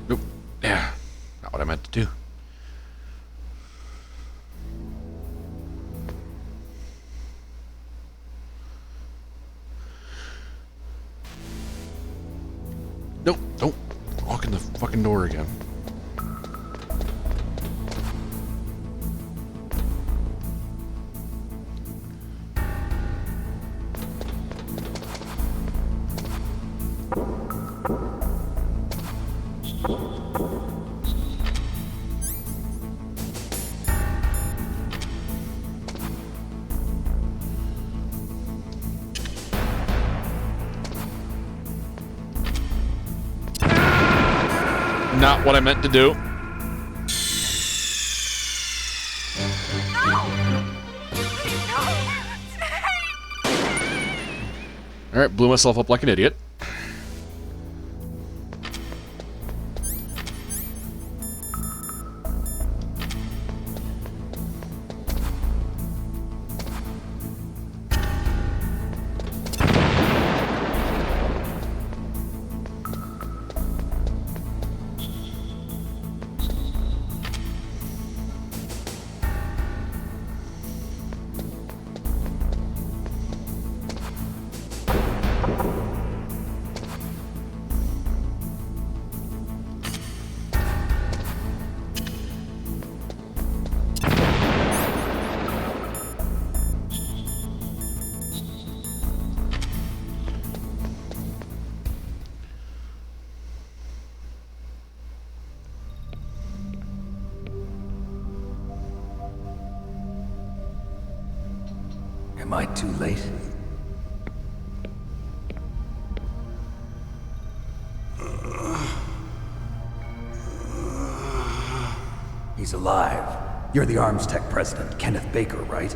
Nope. Yeah, not what I meant to do. Nope, don't walk in the fucking door again. Not what I meant to do. Alright, blew myself up like an idiot. Am I too late? He's alive. You're the Arms Tech president, Kenneth Baker, right?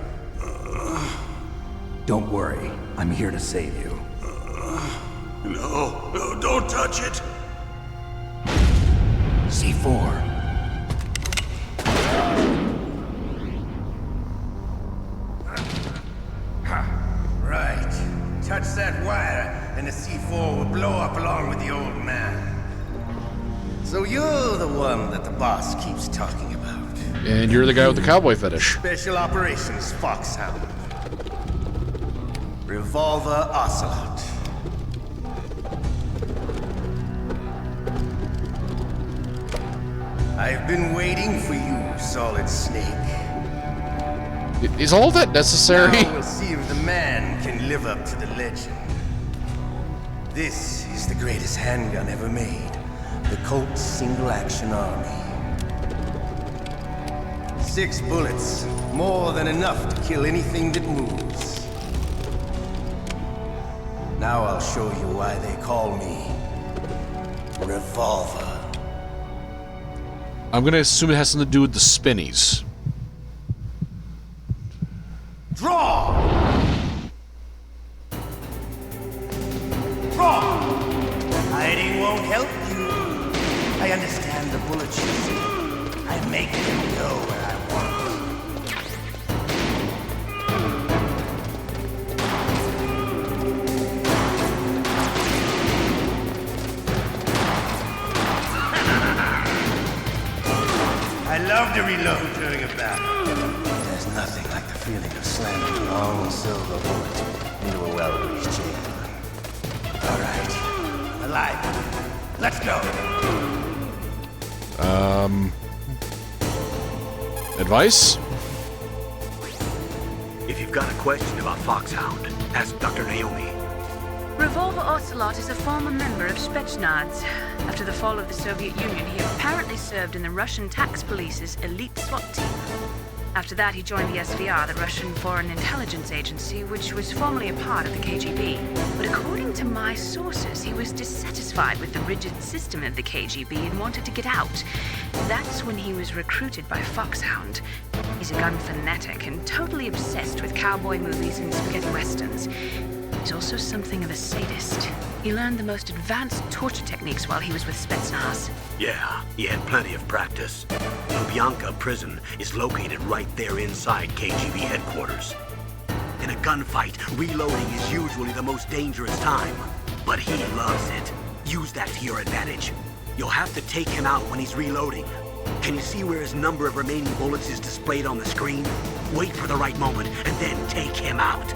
Don't worry. I'm here to save you. No, no, don't touch it! C4. Right. Touch that wire, and the C4 will blow up along with the old man. So you're the one that the boss keeps talking about. And you're the guy with the cowboy fetish. Special Operations Foxhound. Revolver Ocelot. I've been waiting for you, Solid Snake. Is all that necessary? Now we'll see if the man can live up to the legend. This is the greatest handgun ever made. The Colt Single Action Army. 6 bullets, more than enough to kill anything that moves. Now I'll show you why they call me Revolver. I'm gonna assume it has something to do with the spinnies. Draw! Draw! Hiding won't help you. I understand the bullets you see. I make them go where I want. I love to reload during a battle. There's nothing like the feeling of slamming a long silver bullet into a well-greased chamber. All right, I'm alive. Let's go. Advice? If you've got a question about Foxhound, ask Dr. Naomi. Revolver Ocelot is a former member of Spetsnaz. After the fall of the Soviet Union, he apparently served in the Russian tax police's elite SWAT team. After that, he joined the SVR, the Russian Foreign Intelligence Agency, which was formerly a part of the KGB. But according to my sources, he was dissatisfied with the rigid system of the KGB and wanted to get out. That's when he was recruited by Foxhound. He's a gun fanatic and totally obsessed with cowboy movies and spaghetti westerns. He's also something of a sadist. He learned the most advanced torture techniques while he was with Spetsnaz. Yeah, he had plenty of practice. Lubyanka prison is located right there inside KGB headquarters. In a gunfight, reloading is usually the most dangerous time. But he loves it. Use that to your advantage. You'll have to take him out when he's reloading. Can you see where his number of remaining bullets is displayed on the screen? Wait for the right moment and then take him out.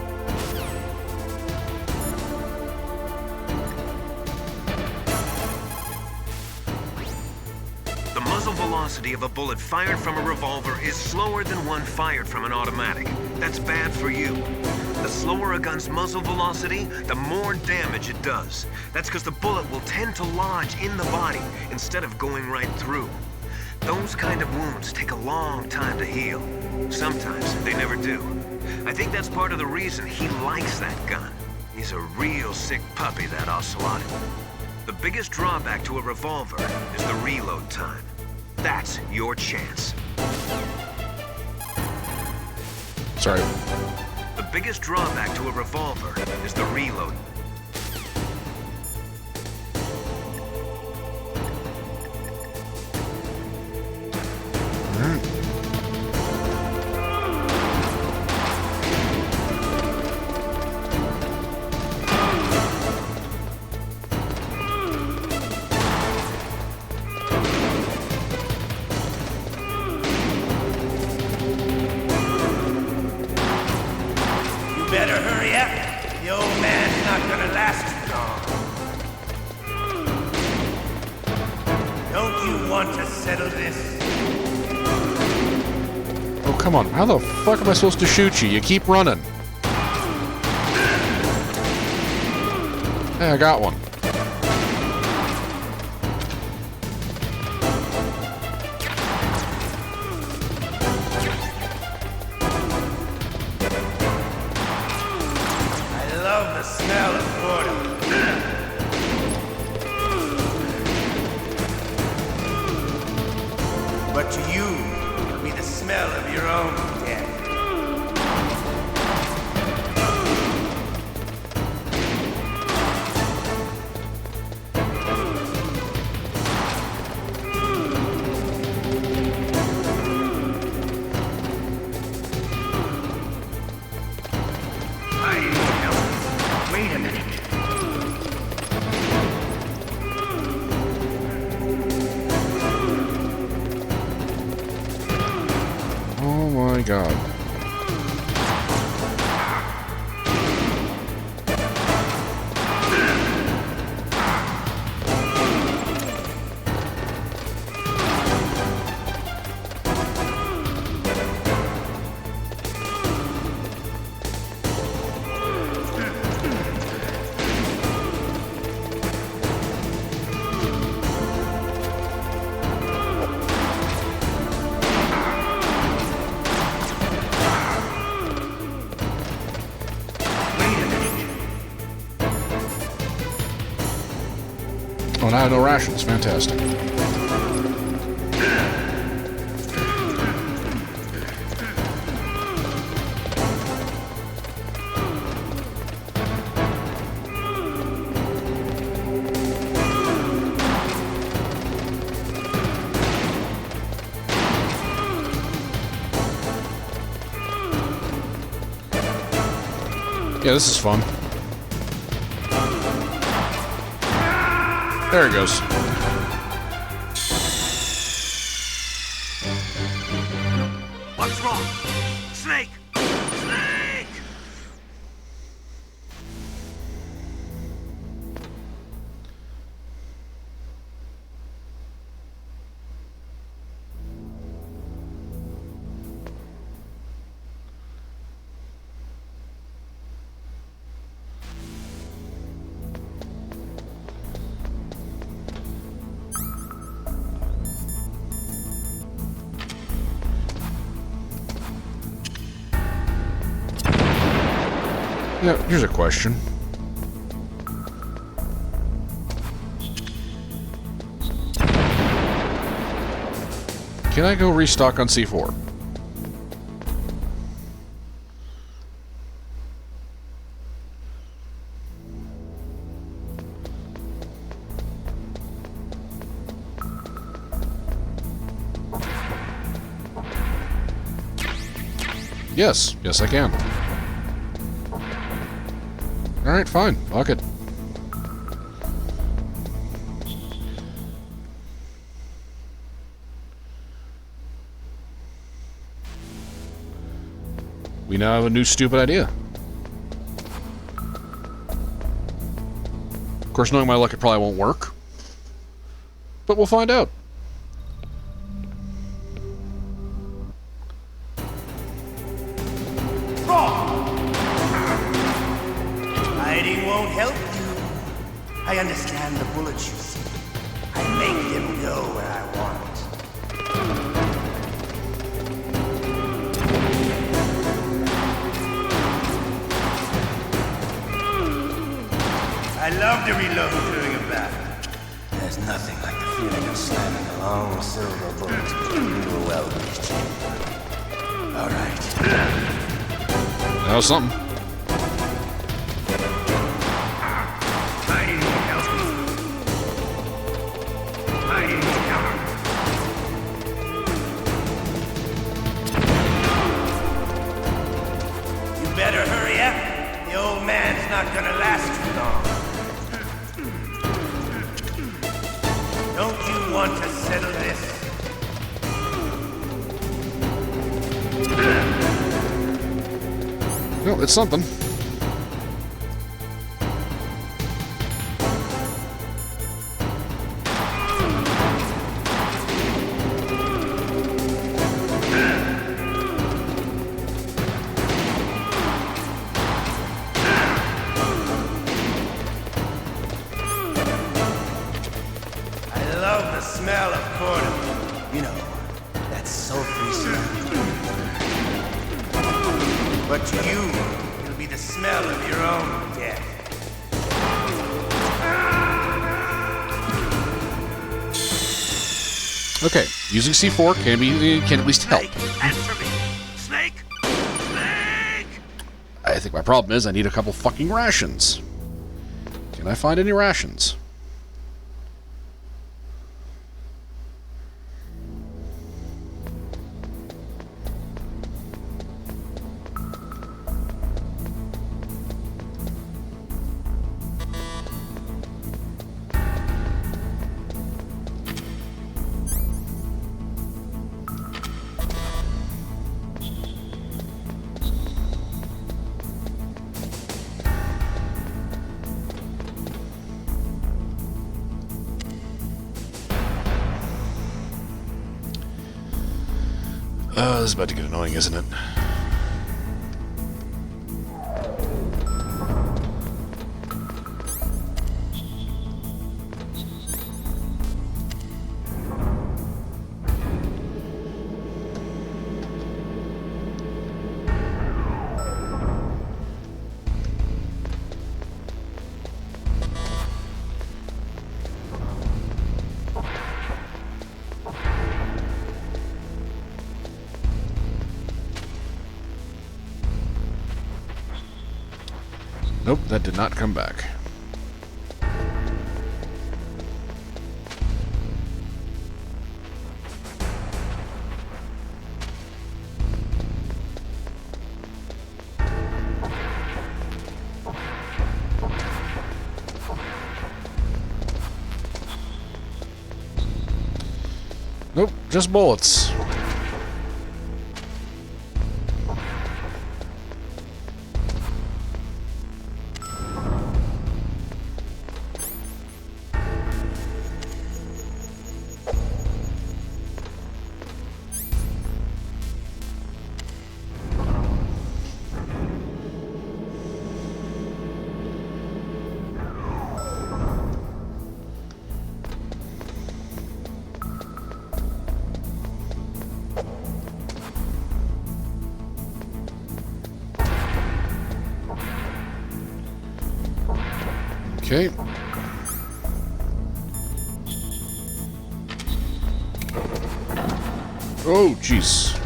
The muzzle velocity of a bullet fired from a revolver is slower than one fired from an automatic. That's bad for you. The slower a gun's muzzle velocity, the more damage it does. That's because the bullet will tend to lodge in the body instead of going right through. Those kind of wounds take a long time to heal. Sometimes they never do. I think that's part of the reason he likes that gun. He's a real sick puppy, that Ocelot. The biggest drawback to a revolver is the reload time. That's your chance. Sorry. The biggest drawback to a revolver is the reload. Better hurry up. The old man's not gonna last too long. Don't you want to settle this? Oh, come on. How the fuck am I supposed to shoot you? You keep running. Hey, I got one. Smell of boredom. But to you, it'll be the smell of your own death. Wait a minute. Oh my god. Oh, now I have no rations. Fantastic. Yeah, this is fun. There it goes. What's wrong? Snake! Snake! Now, here's a question. Can I go restock on C4? Yes. Yes, I can. Alright, fine. Fuck it. We now have a new stupid idea. Of course, knowing my luck, it probably won't work. But we'll find out. Hiding won't help you. I understand the bullets you see. I make them go where I want. I love to reload during a battle. There's nothing like the feeling of slamming a long silver bullet into a well-greased chamber. All right. That was something. Hiding won't help you. Hiding won't help you. You better hurry up. The old man's not gonna last too long. Don't you want to settle this? No, it's something. I love the smell of corn. You know, that sulphry smell. But to you, it'll be the smell of your own death. Okay, using C4 can at least help. Answer me! Snake! Snake! I think my problem is I need a couple fucking rations. Can I find any rations? This is about to get annoying, isn't it? Nope, that did not come back. Nope, just bullets. Okay. Oh, jeez.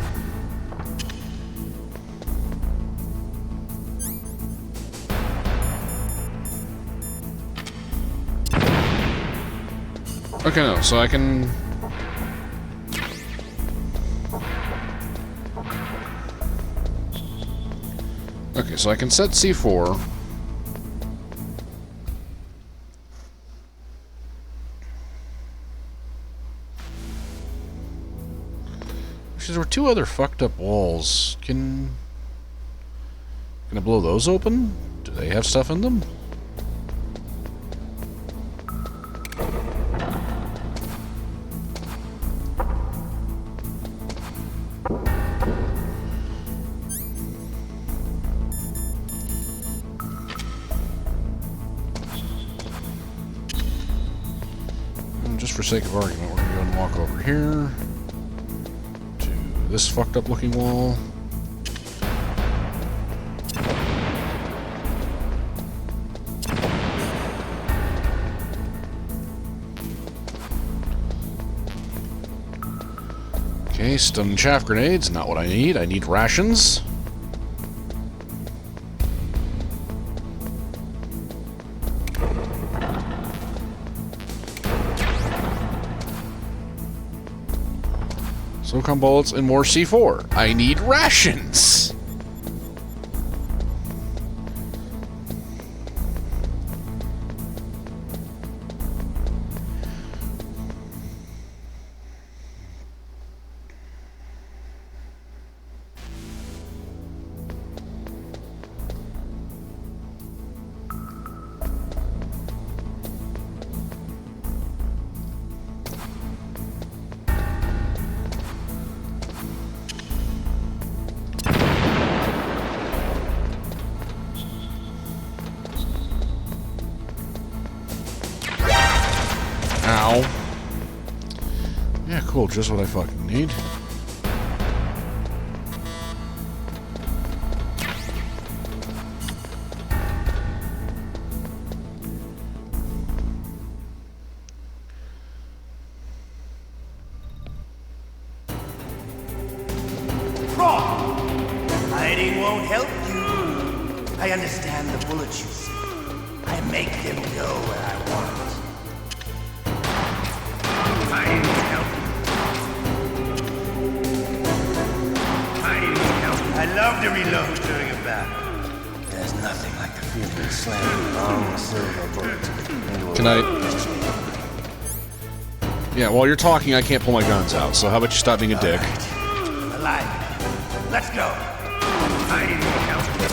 Okay, no, so I can... Okay, so I can set C4. There were two other fucked up walls. Can I blow those open? Do they have stuff in them? Just for sake of argument, we're going to go and walk over here. This fucked up looking wall. Okay, stun and chaff grenades, not what I need. I need rations. Silicon bullets and more C4. I need rations! Ow. Yeah, cool. Just what I fucking need. Hiding won't help you. I understand the bullets you see. I make them go where I want. Hiding won't help you. Hiding won't help you. I love to reload during a battle. There's nothing like the feeling of slamming a long silver bullet into a Can I... Yeah, while you're talking, I can't pull my guns out, so how about you stop being a dick? Alive. Let's go. Hiding won't help you.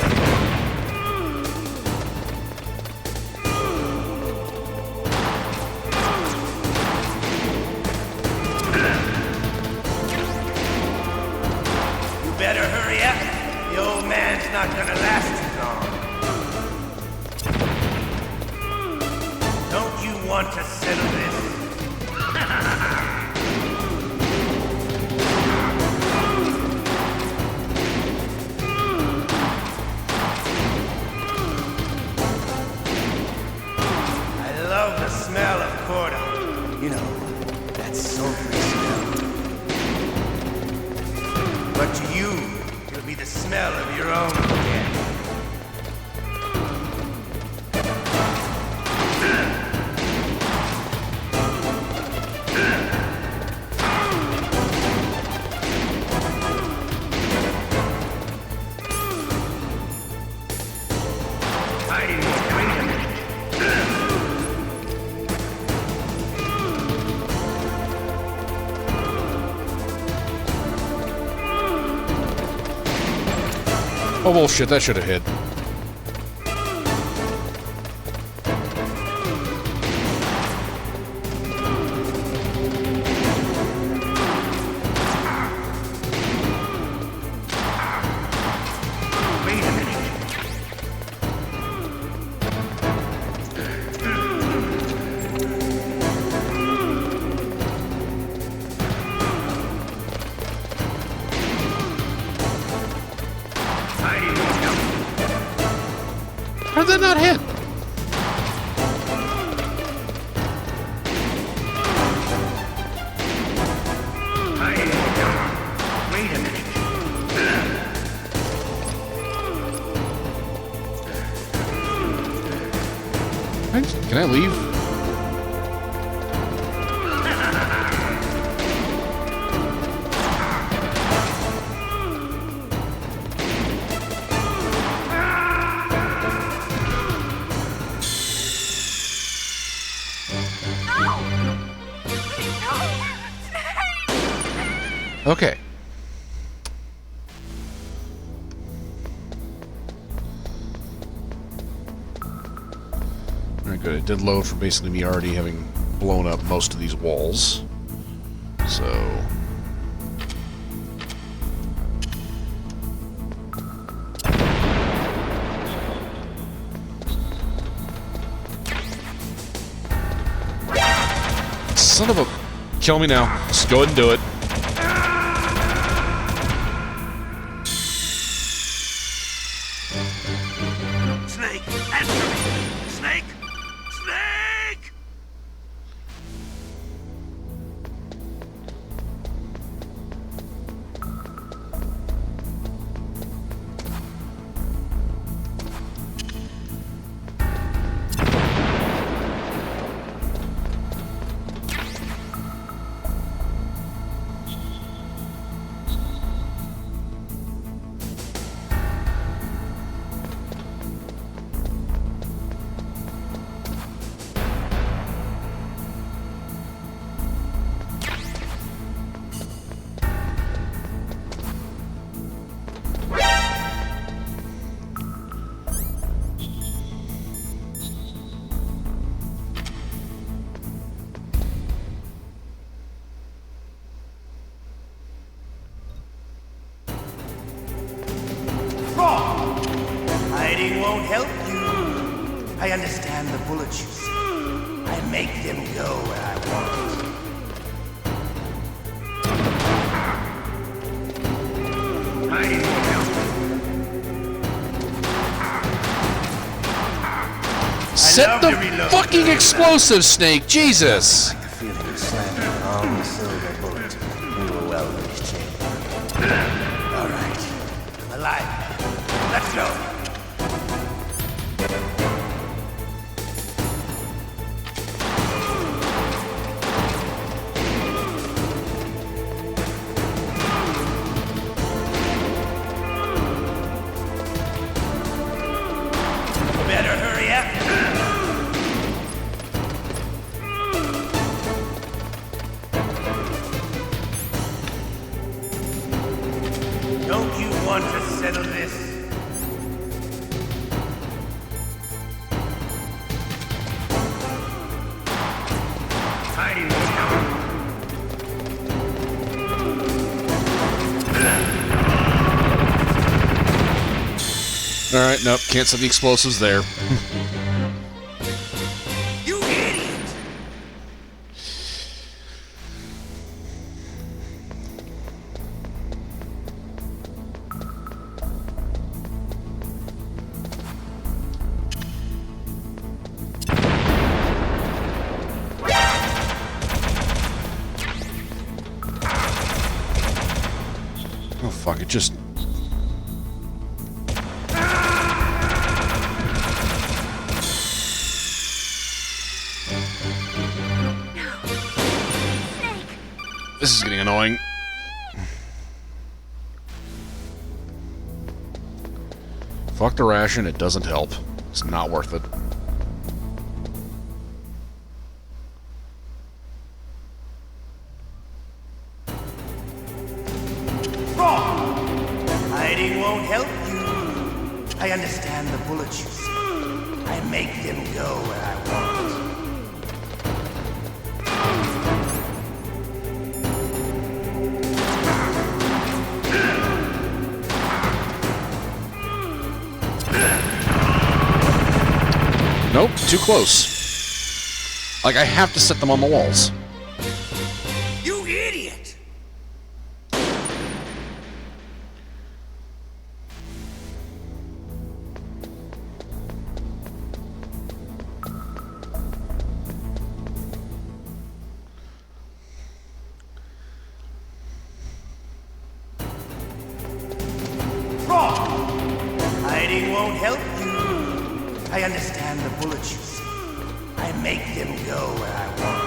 You better hurry up. The old man's not gonna last too long. Don't you want to settle this? The smell of Corda. You know, that sulfurous smell. But to you, it'll be the smell of your own death. Oh, bullshit, that should have hit. Wait a minute. How did that not hit? Can I leave? Okay. Alright, good. It did load for basically me already having blown up most of these walls. So... Son of a... Kill me now. Just go ahead and do it. Snake, answer me! Snake! Snake! Hiding won't help you. I understand the bullets you see. I make them go where I want. Hiding won't help you. Set the fucking explosive, Snake! Jesus! The feeling of slamming a long silver bullet into a well-reached chamber. All right, I'm alive. Let's go. Better hurry up. Don't you want to settle this? Hiding won't help. Alright, nope, can't set the explosives there. You idiot! Oh fuck, it just... This is getting annoying. Fuck the ration, it doesn't help. It's not worth it. Hiding won't help you. I understand the bullets you see. I make them go where I want. Nope, too close. Like, I have to set them on the walls. You idiot! Hiding won't help you. I understand the bullets you see. I I make them go where I want.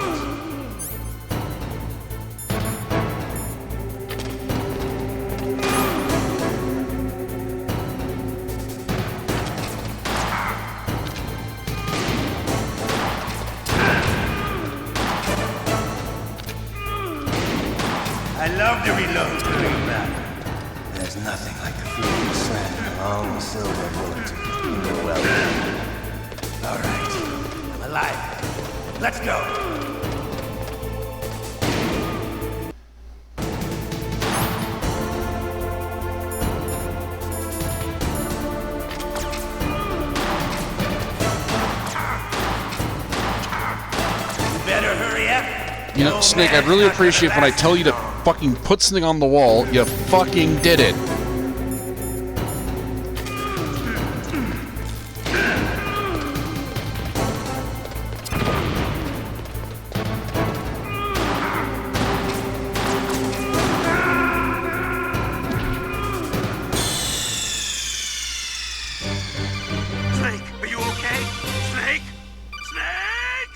I love to reload during battle. There's nothing like the feeling of slamming a long silver bullet into a well. All right, I'm alive. Let's go. You better hurry up. You know, Snake, I'd really appreciate when I tell you to fucking put something on the wall, you fucking did it. Snake, are you okay? Snake? Snake!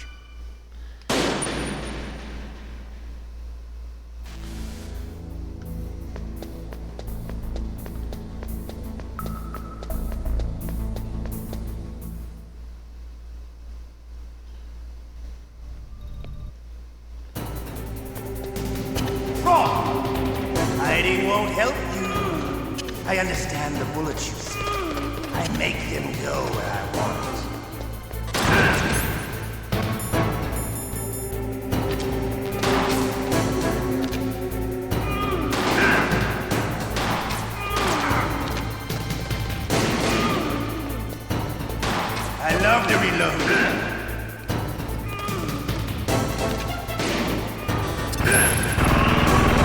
Wrong! Hiding won't help you. I understand the bullets you see. I make them go where I want. I love to reload.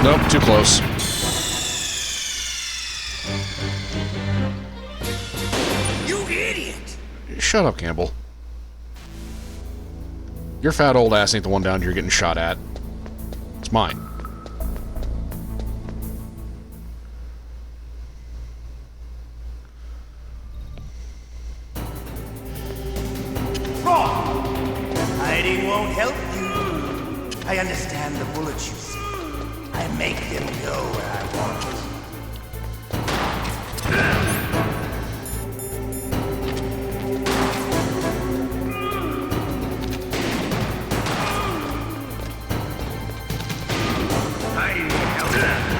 Nope, too close. You idiot! Shut up, Campbell. Your fat old ass ain't the one down here getting shot at. It's mine. Wrong! Hiding won't help you. I understand the bullets you see. I make them go where I want. Hiding won't help you.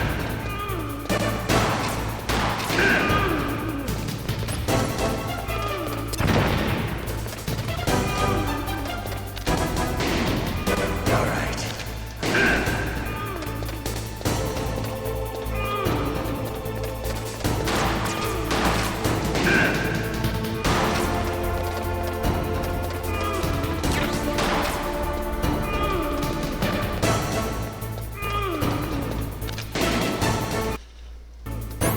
All right.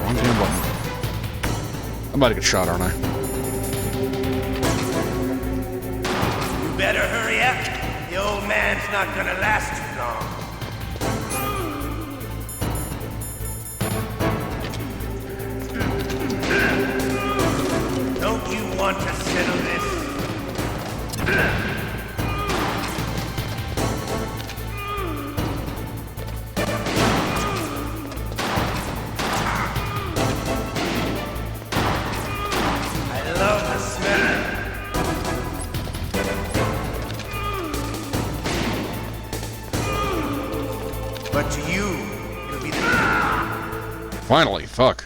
Wrong damn button. I'm about to get shot, aren't I? You better hurry up. The old man's not gonna last too long. Don't you want to settle this? I love the smell. But to you, it'll be the... Finally, fuck.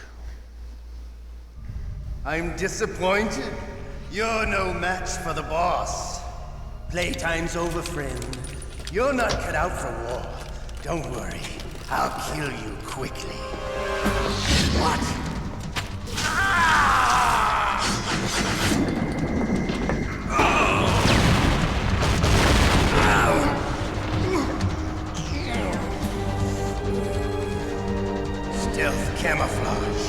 I'm disappointed. You're no match for the boss. Playtime's over, friend. You're not cut out for war. Don't worry. I'll kill you quickly. What? Stealth camouflage.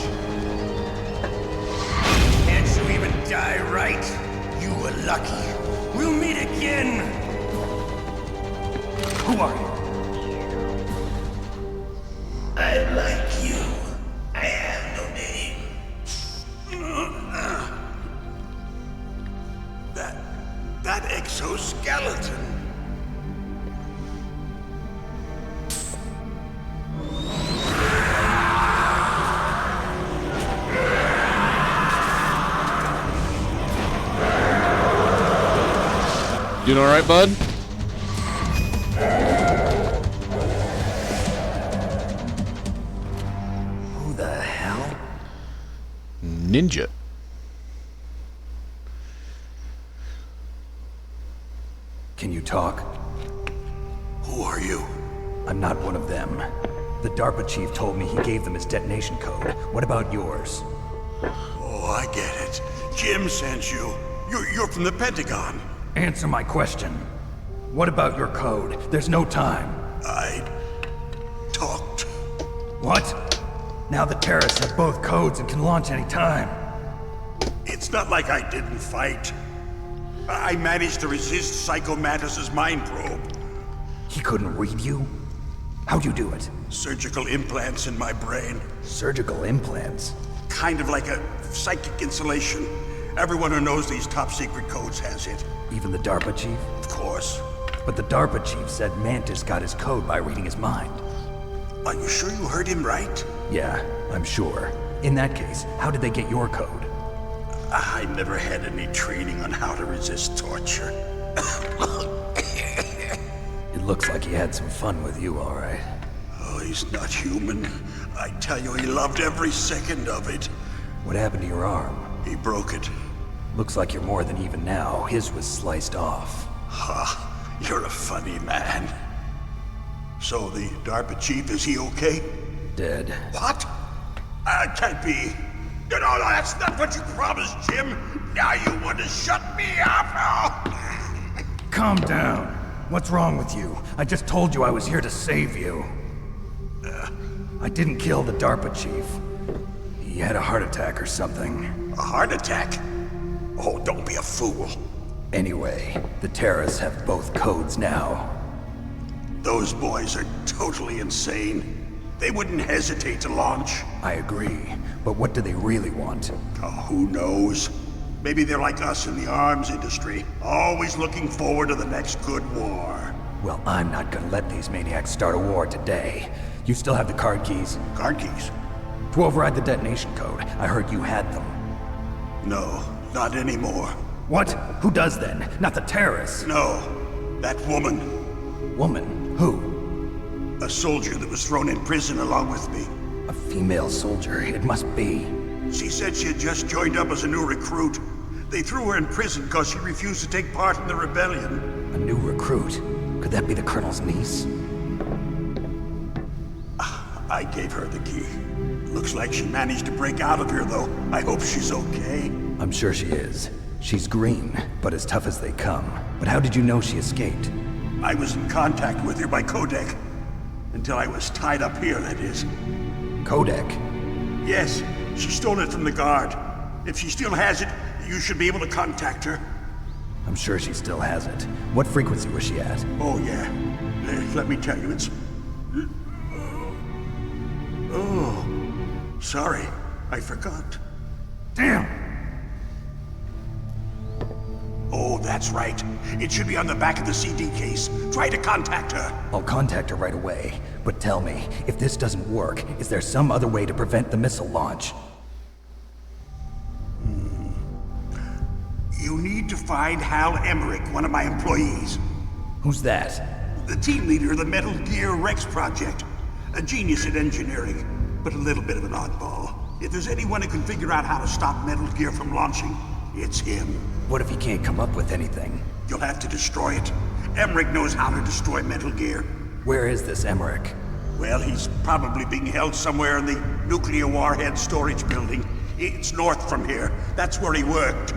Can't you even die right? You were lucky. We'll meet again. Who are you? I like you. I have no name. That exoskeleton. skeleton. Doing all right, bud? Who the hell? Ninja. Can you talk? Who are you? I'm not one of them. The DARPA chief told me he gave them his detonation code. What about yours? Oh, I get it. Jim sent you. You're from the Pentagon. Answer my question. What about your code? There's no time. I talked. What? Now the terrorists have both codes and can launch any time. It's not like I didn't fight. I managed to resist Psycho Mantis's mind probe. He couldn't read you? How'd you do it? Surgical implants in my brain. Surgical implants? Kind of like a psychic insulation. Everyone who knows these top secret codes has it. Even the DARPA chief? Of course. But the DARPA chief said Mantis got his code by reading his mind. Are you sure you heard him right? Yeah, I'm sure. In that case, how did they get your code? I never had any training on how to resist torture. It looks like he had some fun with you, all right. Oh, he's not human. I tell you, he loved every second of it. What happened to your arm? He broke it. Looks like you're more than even now. His was sliced off. Ha, you're a funny man. So the DARPA chief, is he okay? Dead. What? Can't be. No, that's not what you promised, Jim. Now you want to shut me up? Calm down. What's wrong with you? I just told you I was here to save you. I didn't kill the DARPA chief. He had a heart attack or something. A heart attack? Oh, don't be a fool. Anyway, the terrorists have both codes now. Those boys are totally insane. They wouldn't hesitate to launch. I agree, but what do they really want? Oh, who knows? Maybe they're like us in the arms industry, always looking forward to the next good war. Well, I'm not gonna let these maniacs start a war today. You still have the card keys? Card keys? To override the detonation code. I heard you had them. No, not anymore. What? Who does then? Not the terrorists? No, that woman. Woman? Who? A soldier that was thrown in prison along with me. A female soldier, it must be. She said she had just joined up as a new recruit. They threw her in prison because she refused to take part in the rebellion. A new recruit? Could that be the Colonel's niece? I gave her the key. Looks like she managed to break out of here, though. I hope she's okay. I'm sure she is. She's green, but as tough as they come. But how did you know she escaped? I was in contact with her by codec. Until I was tied up here, that is. Codec? Yes, she stole it from the guard. If she still has it, you should be able to contact her. I'm sure she still has it. What frequency was she at? Oh, yeah. Let me tell you, it's... Oh, sorry. I forgot. Damn! Oh, that's right. It should be on the back of the CD case. Try to contact her. I'll contact her right away. But tell me, if this doesn't work, is there some other way to prevent the missile launch? You need to find Hal Emmerich, one of my employees. Who's that? The team leader of the Metal Gear Rex project. A genius at engineering, but a little bit of an oddball. If there's anyone who can figure out how to stop Metal Gear from launching, it's him. What if he can't come up with anything? You'll have to destroy it. Emmerich knows how to destroy Metal Gear. Where is this Emmerich? Well, he's probably being held somewhere in the nuclear warhead storage building. It's north from here. That's where he worked.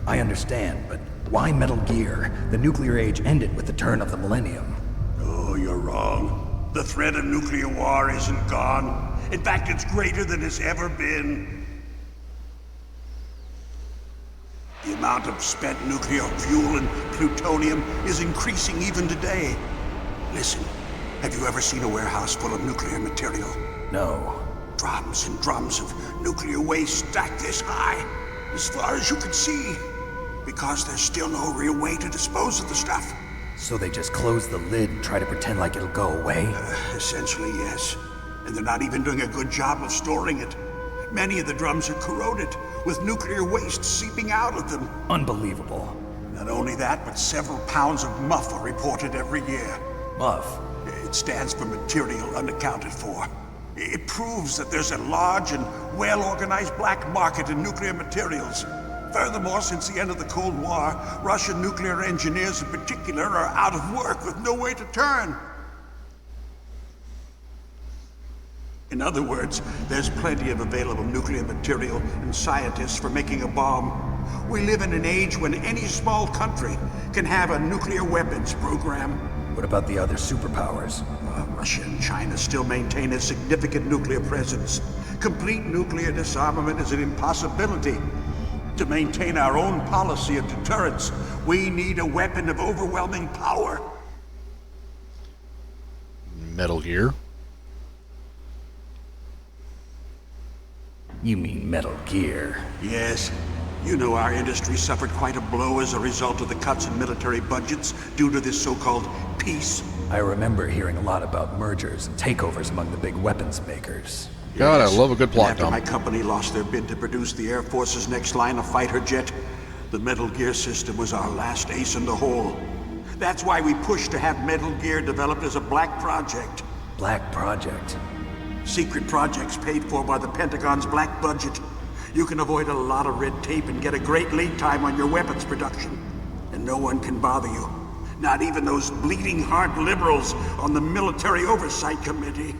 I understand, but why Metal Gear? The nuclear age ended with the turn of the millennium. Oh, you're wrong. The threat of nuclear war isn't gone. In fact, it's greater than it's ever been. The amount of spent nuclear fuel and plutonium is increasing even today. Listen, have you ever seen a warehouse full of nuclear material? No. Drums and drums of nuclear waste stacked this high, as far as you can see. Because there's still no real way to dispose of the stuff. So they just close the lid and try to pretend like it'll go away? Essentially, yes. And they're not even doing a good job of storing it. Many of the drums are corroded, with nuclear waste seeping out of them. Unbelievable. Not only that, but several pounds of MUF are reported every year. MUF? It stands for material unaccounted for. It proves that there's a large and well-organized black market in nuclear materials. Furthermore, since the end of the Cold War, Russian nuclear engineers in particular are out of work with no way to turn. In other words, there's plenty of available nuclear material and scientists for making a bomb. We live in an age when any small country can have a nuclear weapons program. What about the other superpowers? Russia and China still maintain a significant nuclear presence. Complete nuclear disarmament is an impossibility. To maintain our own policy of deterrence, we need a weapon of overwhelming power. Metal Gear? You mean Metal Gear? Yes. You know our industry suffered quite a blow as a result of the cuts in military budgets due to this so-called peace. I remember hearing a lot about mergers and takeovers among the big weapons makers. God, I love a good plot After dump. my company lost their bid to produce the Air Force's next line of fighter jet, the Metal Gear system was our last ace in the hole. That's why we pushed to have Metal Gear developed as a black project. Black project? Secret projects paid for by the Pentagon's black budget. You can avoid a lot of red tape and get a great lead time on your weapons production. And no one can bother you. Not even those bleeding heart liberals on the Military Oversight Committee.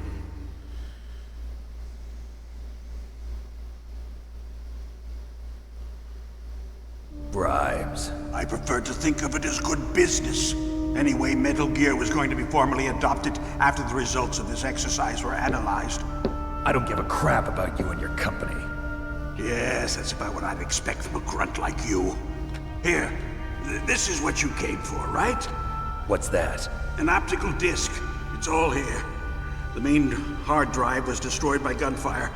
Bribes. I prefer to think of it as good business. Anyway, Metal Gear was going to be formally adopted after the results of this exercise were analyzed. I don't give a crap about you and your company. Yes, that's about what I'd expect from a grunt like you. Here, this is what you came for, right? What's that? An optical disc. It's all here. The main hard drive was destroyed by gunfire.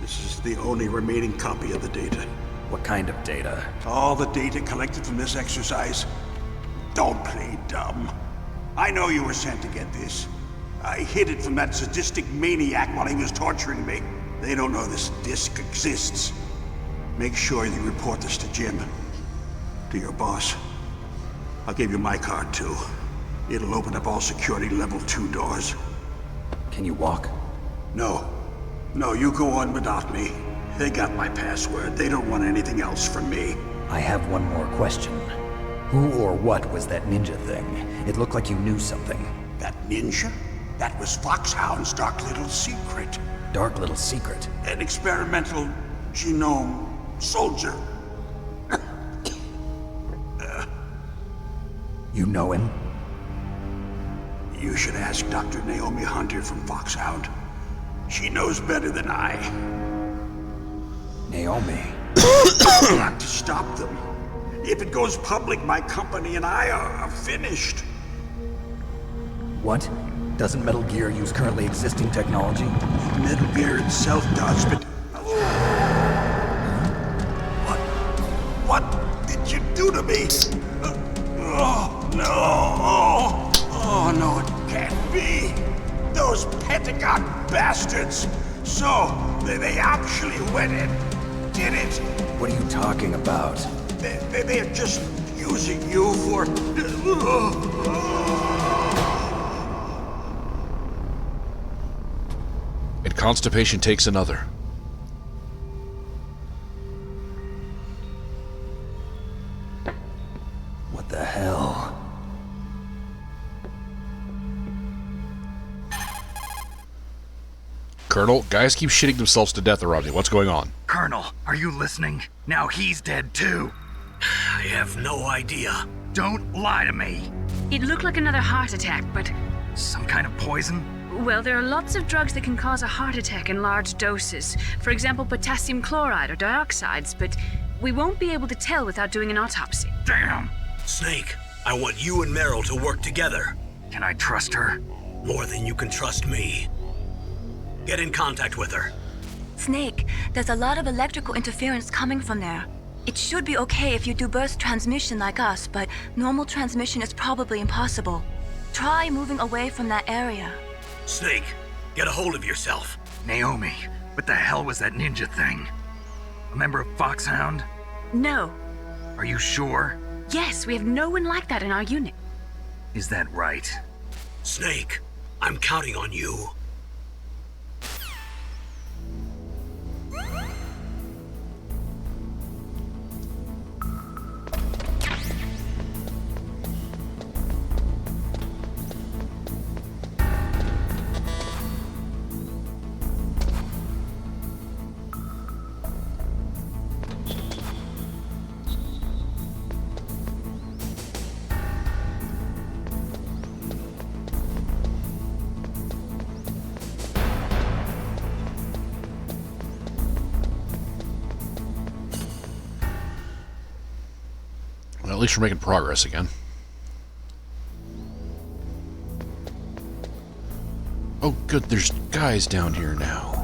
This is the only remaining copy of the data. What kind of data? All the data collected from this exercise. Don't play dumb. I know you were sent to get this. I hid it from that sadistic maniac while he was torturing me. They don't know this disc exists. Make sure you report this to Jim. To your boss. I'll give you my card, too. It'll open up all security level 2 doors. Can you walk? No. No, you go on without me. They got my password. They don't want anything else from me. I have one more question. Who or what was that ninja thing? It looked like you knew something. That ninja? That was Foxhound's dark little secret. Dark little secret? An experimental genome soldier. You know him? You should ask Dr. Naomi Hunter from Foxhound. She knows better than I. Naomi? I've got to stop them. If it goes public, my company and I are finished. What? Doesn't Metal Gear use currently existing technology? Metal Gear itself does, but... What did you do to me? Oh, no. Oh, no, it can't be. Those Pentagon bastards. So, they actually went and did it. What are you talking about? They're just using you for... And constipation takes another. What the hell? Colonel, guys keep shitting themselves to death around me. What's going on? Colonel, are you listening? Now he's dead too. I have no idea. Don't lie to me. It looked like another heart attack, but... Some kind of poison? Well, there are lots of drugs that can cause a heart attack in large doses. For example, potassium chloride or dioxides, but we won't be able to tell without doing an autopsy. Damn! Snake, I want you and Meryl to work together. Can I trust her? More than you can trust me. Get in contact with her. Snake, there's a lot of electrical interference coming from there. It should be okay if you do burst transmission like us, but normal transmission is probably impossible. Try moving away from that area. Snake, get a hold of yourself. Naomi, what the hell was that ninja thing? A member of Foxhound? No. Are you sure? Yes, we have no one like that in our unit. Is that right? Snake, I'm counting on you. Well, at least we're making progress again. Oh, good, there's guys down here now.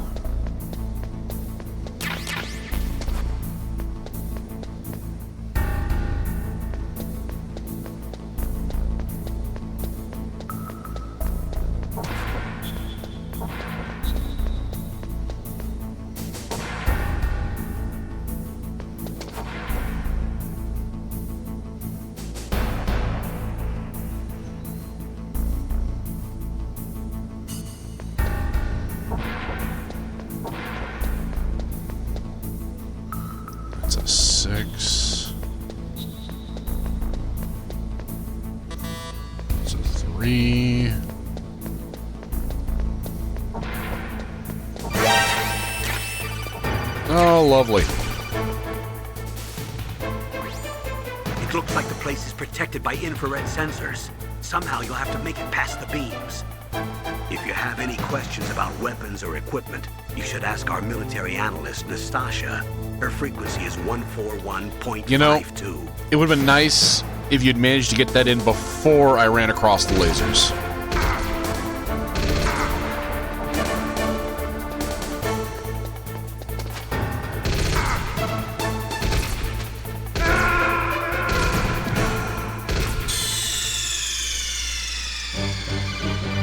That's a 6. That's a 3. Oh, lovely. It looks like the place is protected by infrared sensors. Somehow you'll have to make it past the beams. If you have any questions about weapons or equipment, you should ask our military analyst, Nastasha. Her frequency is 141.52. You know, it would have been nice if you'd managed to get that in before I ran across the lasers.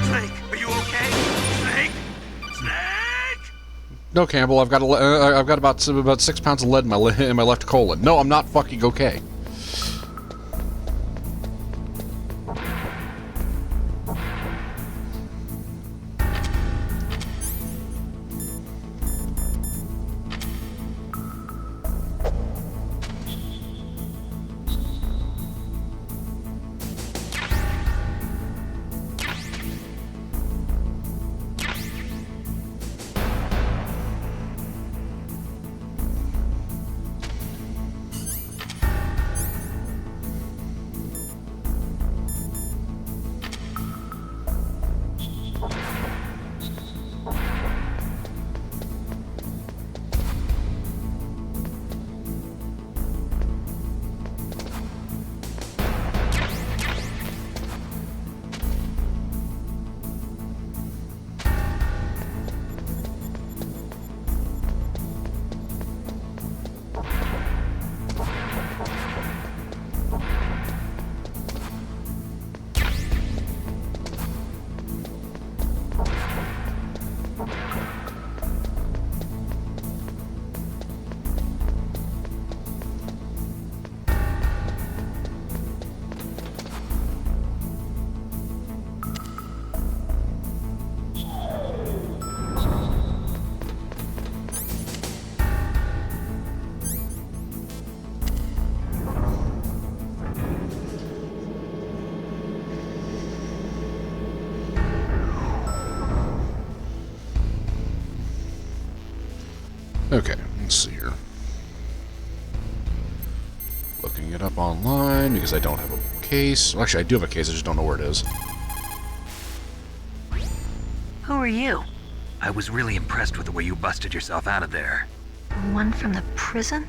Snake, are you okay? Snake? Snake? No, Campbell, I've got about 6 pounds of lead in my left colon. No, I'm not fucking okay. Okay, let's see here. Looking it up online because I don't have a case. Well, actually, I do have a case, I just don't know where it is. Who are you? I was really impressed with the way you busted yourself out of there. The one from the prison?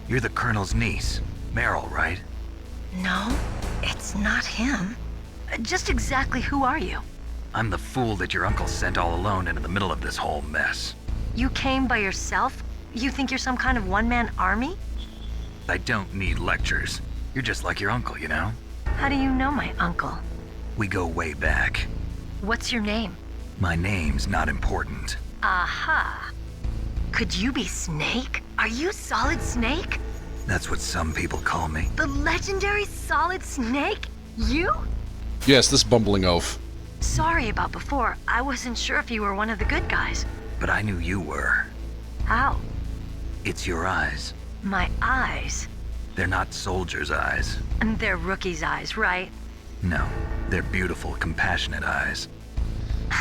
You're the Colonel's niece, Meryl, right? No, it's not him. Just exactly who are you? I'm the fool that your uncle sent all alone into the middle of this whole mess. You came by yourself? You think you're some kind of one-man army? I don't need lectures. You're just like your uncle, you know? How do you know my uncle? We go way back. What's your name? My name's not important. Aha. Could you be Snake? Are you Solid Snake? That's what some people call me. The legendary Solid Snake? You? Yes, this bumbling oaf. Sorry about before. I wasn't sure if you were one of the good guys. But I knew you were. How? It's your eyes. My eyes? They're not soldiers' eyes. And they're rookies' eyes, right? No, they're beautiful, compassionate eyes.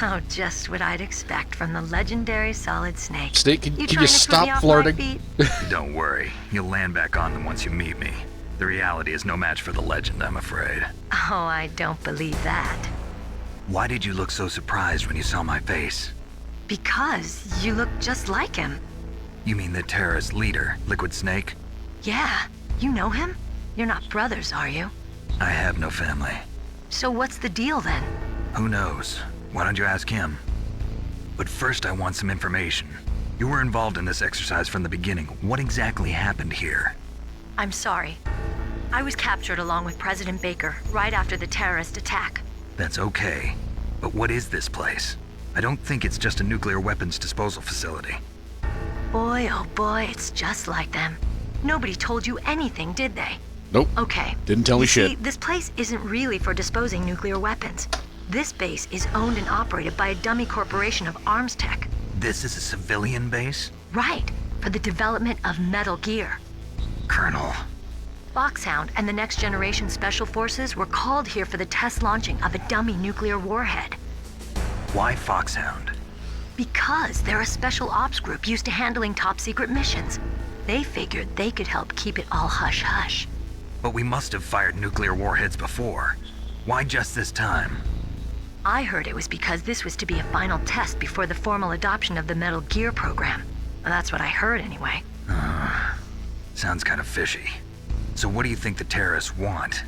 Oh, just what I'd expect from the legendary Solid Snake. Snake, can you trying to put me stop off my flirting? feet? Don't worry, you'll land back on them once you meet me. The reality is no match for the legend, I'm afraid. Oh, I don't believe that. Why did you look so surprised when you saw my face? Because you look just like him. You mean the terrorist leader, Liquid Snake? Yeah, you know him? You're not brothers, are you? I have no family. So what's the deal then? Who knows? Why don't you ask him? But first I want some information. You were involved in this exercise from the beginning. What exactly happened here? I'm sorry. I was captured along with President Baker right after the terrorist attack. That's okay. But what is this place? I don't think it's just a nuclear weapons disposal facility. Boy, oh boy, it's just like them. Nobody told you anything, did they? Nope. Okay. Didn't tell me See, shit. this place isn't really for disposing nuclear weapons. This base is owned and operated by a dummy corporation of arms tech. This is a civilian base? Right, for the development of Metal Gear. Colonel. Foxhound and the Next Generation Special Forces were called here for the test launching of a dummy nuclear warhead. Why Foxhound? Because they're a special ops group used to handling top secret missions. They figured they could help keep it all hush-hush. But we must have fired nuclear warheads before. Why just this time? I heard it was because this was to be a final test before the formal adoption of the Metal Gear program. That's what I heard anyway. Sounds kind of fishy. So what do you think the terrorists want?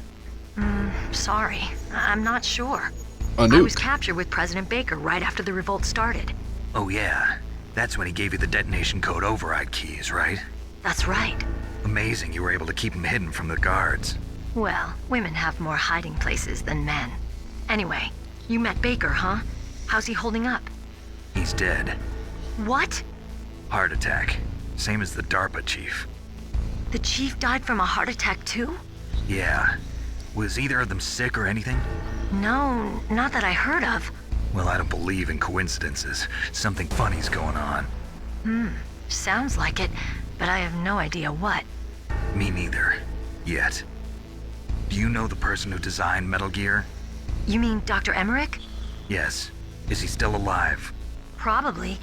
Sorry. I'm not sure. A nuke. I was captured with President Baker right after the revolt started. Oh yeah, that's when he gave you the detonation code override keys, right? That's right. Amazing you were able to keep them hidden from the guards. Well, women have more hiding places than men. Anyway, you met Baker, huh? How's he holding up? He's dead. What? Heart attack. Same as the DARPA chief. The chief died from a heart attack too? Yeah. Was either of them sick or anything? No, not that I heard of. Well, I don't believe in coincidences. Something funny's going on. Sounds like it, but I have no idea what. Me neither. Yet. Do you know the person who designed Metal Gear? You mean Dr. Emmerich? Yes. Is he still alive? Probably.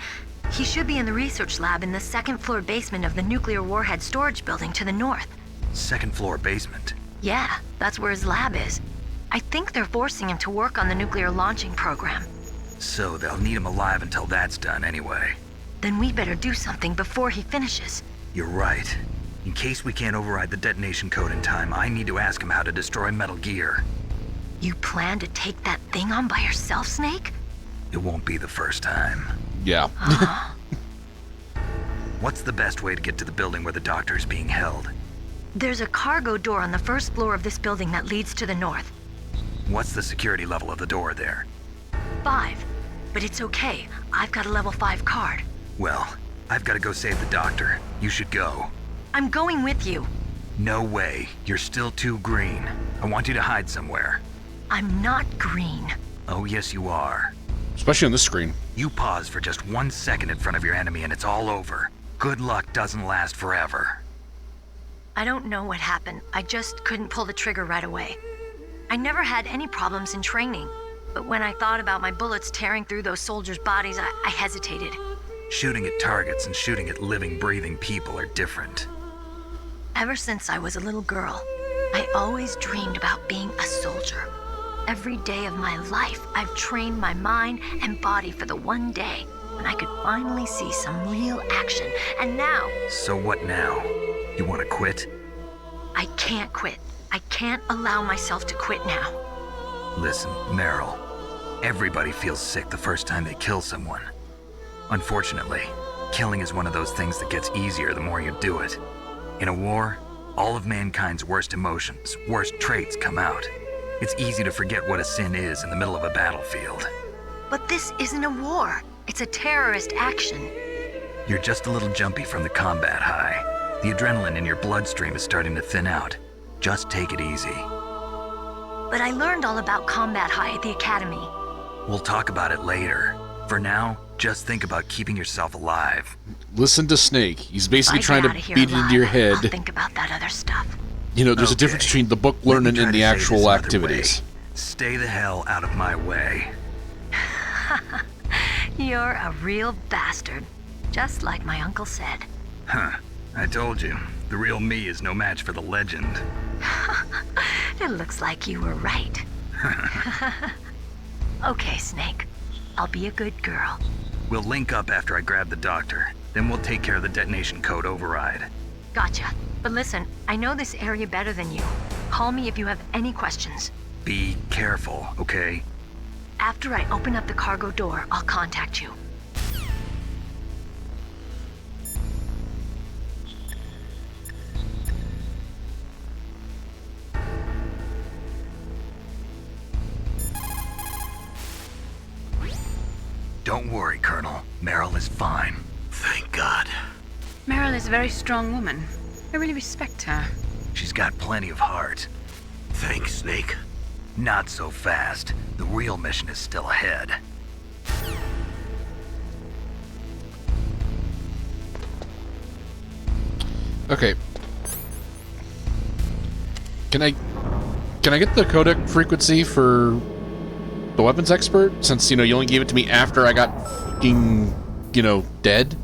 He should be in the research lab in the second-floor basement of the nuclear warhead storage building to the north. Second floor basement? Yeah, that's where his lab is. I think they're forcing him to work on the nuclear launching program. So they'll need him alive until that's done anyway. Then we better do something before he finishes. You're right. In case we can't override the detonation code in time, I need to ask him how to destroy Metal Gear. You plan to take that thing on by yourself, Snake? It won't be the first time. Yeah. What's the best way to get to the building where the doctor is being held? There's a cargo door on the first floor of this building that leads to the north. What's the security level of the door there? 5. But it's okay. I've got a level 5 card. Well, I've got to go save the doctor. You should go. I'm going with you. No way. You're still too green. I want you to hide somewhere. I'm not green. Oh, yes, you are. Especially on this screen. You pause for just 1 second in front of your enemy and it's all over. Good luck doesn't last forever. I don't know what happened. I just couldn't pull the trigger right away. I never had any problems in training, but when I thought about my bullets tearing through those soldiers' bodies, I hesitated. Shooting at targets and shooting at living, breathing people are different. Ever since I was a little girl, I always dreamed about being a soldier. Every day of my life, I've trained my mind and body for the one day when I could finally see some real action, and now... So what now? You want to quit? I can't quit. I can't allow myself to quit now. Listen, Meryl. Everybody feels sick the first time they kill someone. Unfortunately, killing is one of those things that gets easier the more you do it. In a war, All of mankind's worst emotions, worst traits come out. It's easy to forget what a sin is in the middle of a battlefield. But this isn't a war. It's a terrorist action. You're just a little jumpy from the combat high. The adrenaline in your bloodstream is starting to thin out. Just take it easy. But I learned all about combat high at the academy. We'll talk about it later. For now, just think about keeping yourself alive. Listen to Snake. He's basically If I trying get to out of here beat it into your alive, head. I'll think about that other stuff. You know, there's a difference between the book learning Let me and the try to say this actual another activities. way. Stay the hell out of my way. You're a real bastard. Just like my uncle said. Huh. I told you. The real me is no match for the legend. It looks like you were right. Okay, Snake. I'll be a good girl. We'll link up after I grab the doctor. Then we'll take care of the detonation code override. Gotcha. But listen, I know this area better than you. Call me if you have any questions. Be careful, okay? After I open up the cargo door, I'll contact you. Don't worry, Colonel. Meryl is fine. Thank God. Meryl is a very strong woman. I really respect her. She's got plenty of heart. Thanks, Snake. Not so fast. The real mission is still ahead. Okay. Can I get the codec frequency for the weapons expert? Since, you know, you only gave it to me after I got fucking, you know, dead?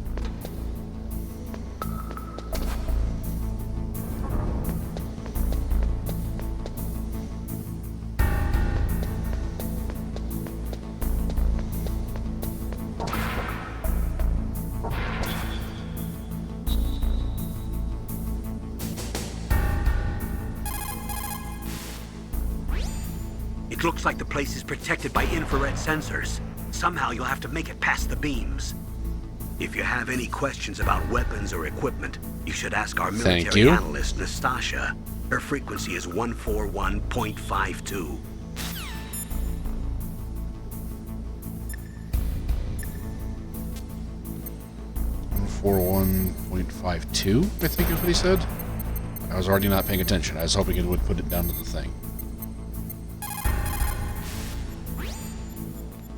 It looks like the place is protected by infrared sensors. Somehow you'll have to make it past the beams. If you have any questions about weapons or equipment, you should ask our military analyst, Nastasha. Her frequency is 141.52. .52, I think is what he said. I was already not paying attention. I was hoping it would put it down to the thing.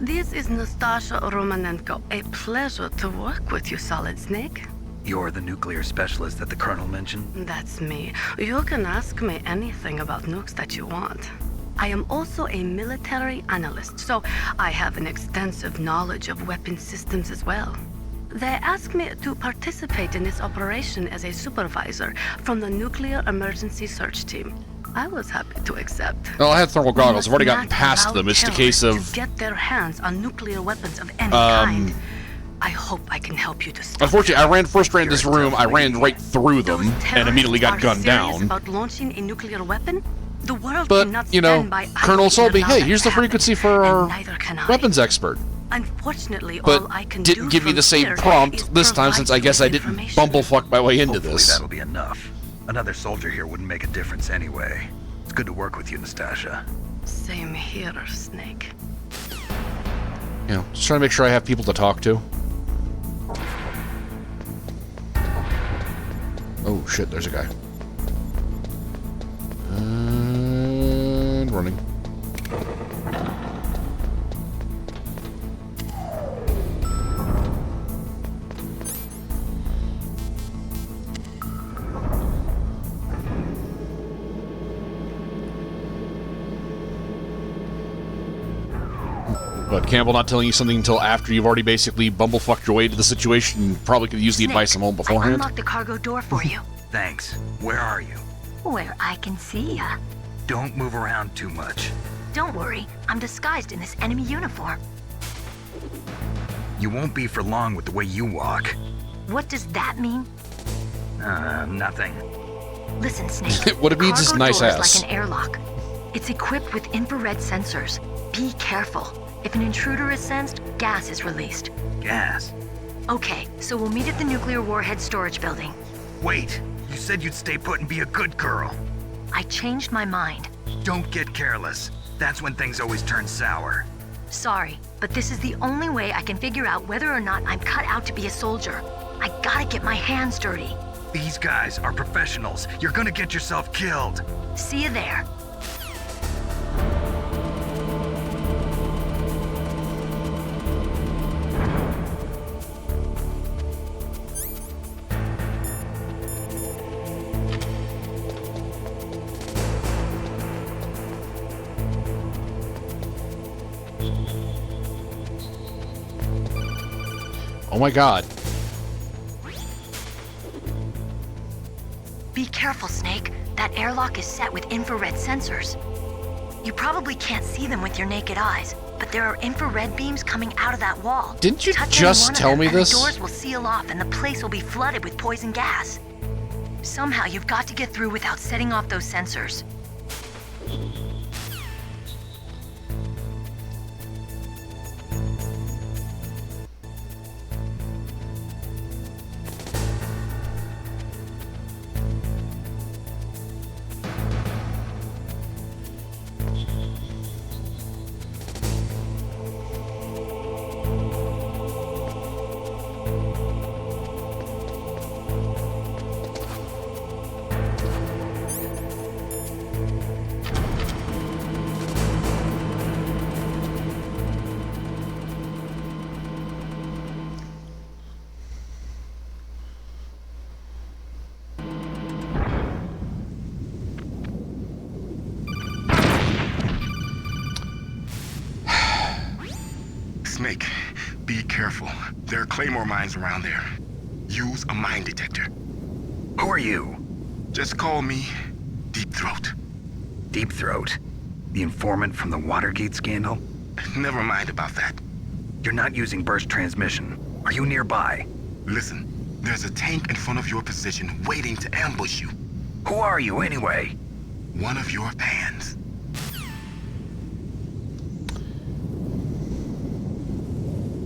This is Nastasha Romanenko. A pleasure to work with you, Solid Snake. You're the nuclear specialist that the Colonel mentioned? That's me. You can ask me anything about nukes that you want. I am also a military analyst, so I have an extensive knowledge of weapon systems as well. They asked me to participate in this operation as a supervisor from the Nuclear Emergency Search Team. I was happy to accept. Well, I had thermal goggles. I've already gotten past them. It's the case of to get their hands on nuclear weapons of any kind. I hope I can help you to stop. Unfortunately, I first ran this room. I ran right through them and immediately got gunned down. About launching a nuclear weapon? The world But, cannot you know, stand by Colonel Selby, hey, here's the frequency for our neither can I. weapons expert. Unfortunately, But all I can didn't do give me from the same here prompt is this time, since I guess I didn't bumblefuck my way into Hopefully this. that'll be enough. Another soldier here wouldn't make a difference anyway. It's good to work with you, Nastasha. Same here, Snake. You know, just trying to make sure I have people to talk to. Oh shit, there's a guy. And running. But Campbell not telling you something until after you've already basically bumblefucked your way to the situation and probably could use the advice I'm on I beforehand. unlocked the cargo door for you. Thanks. Where are you? Where I can see ya. Don't move around too much. Don't worry, I'm disguised in this enemy uniform. You won't be for long with the way you walk. What does that mean? Nothing. Listen, Snake. What it means is Cargo nice door ass. is like an airlock. It's equipped with infrared sensors. Be careful. If an intruder is sensed, gas is released. Gas? Okay, so we'll meet at the nuclear warhead storage building. Wait! You said you'd stay put and be a good girl. I changed my mind. Don't get careless. That's when things always turn sour. Sorry, but this is the only way I can figure out whether or not I'm cut out to be a soldier. I gotta get my hands dirty. These guys are professionals. You're gonna get yourself killed. See you there. Oh my god. Be careful, Snake. That airlock is set with infrared sensors. You probably can't see them with your naked eyes, but there are infrared beams coming out of that wall. Didn't you Touch just any one tell of them me and this? The doors will seal off and the place will be flooded with poison gas. Somehow you've got to get through without setting off those sensors. Snake, be careful. There are Claymore mines around there. Use a mine detector. Who are you? Just call me Deep Throat. Deep Throat? The informant from the Watergate scandal? Never mind about that. You're not using burst transmission. Are you nearby? Listen, there's a tank in front of your position waiting to ambush you. Who are you anyway? One of your fans.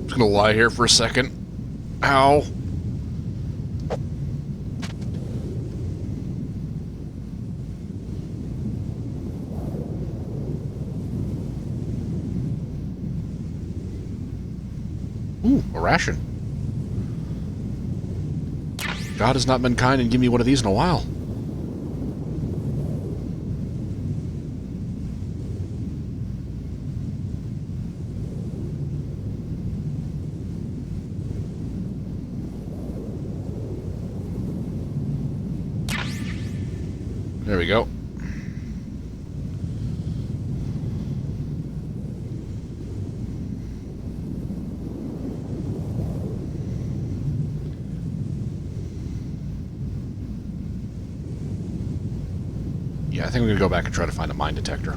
Just gonna lie here for a second. Ow. Ooh, a ration. God has not been kind and given me one of these in a while. There we go. Yeah, I think we're gonna go back and try to find a mine detector.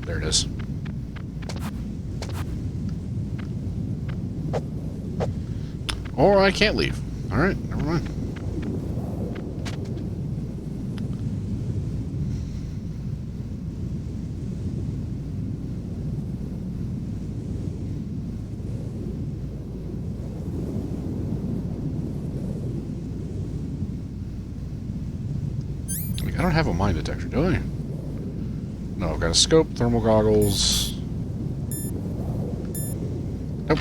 There it is. Or I can't leave. Alright, never mind. I don't have a mine detector, do I? No, I've got a scope, thermal goggles. Nope.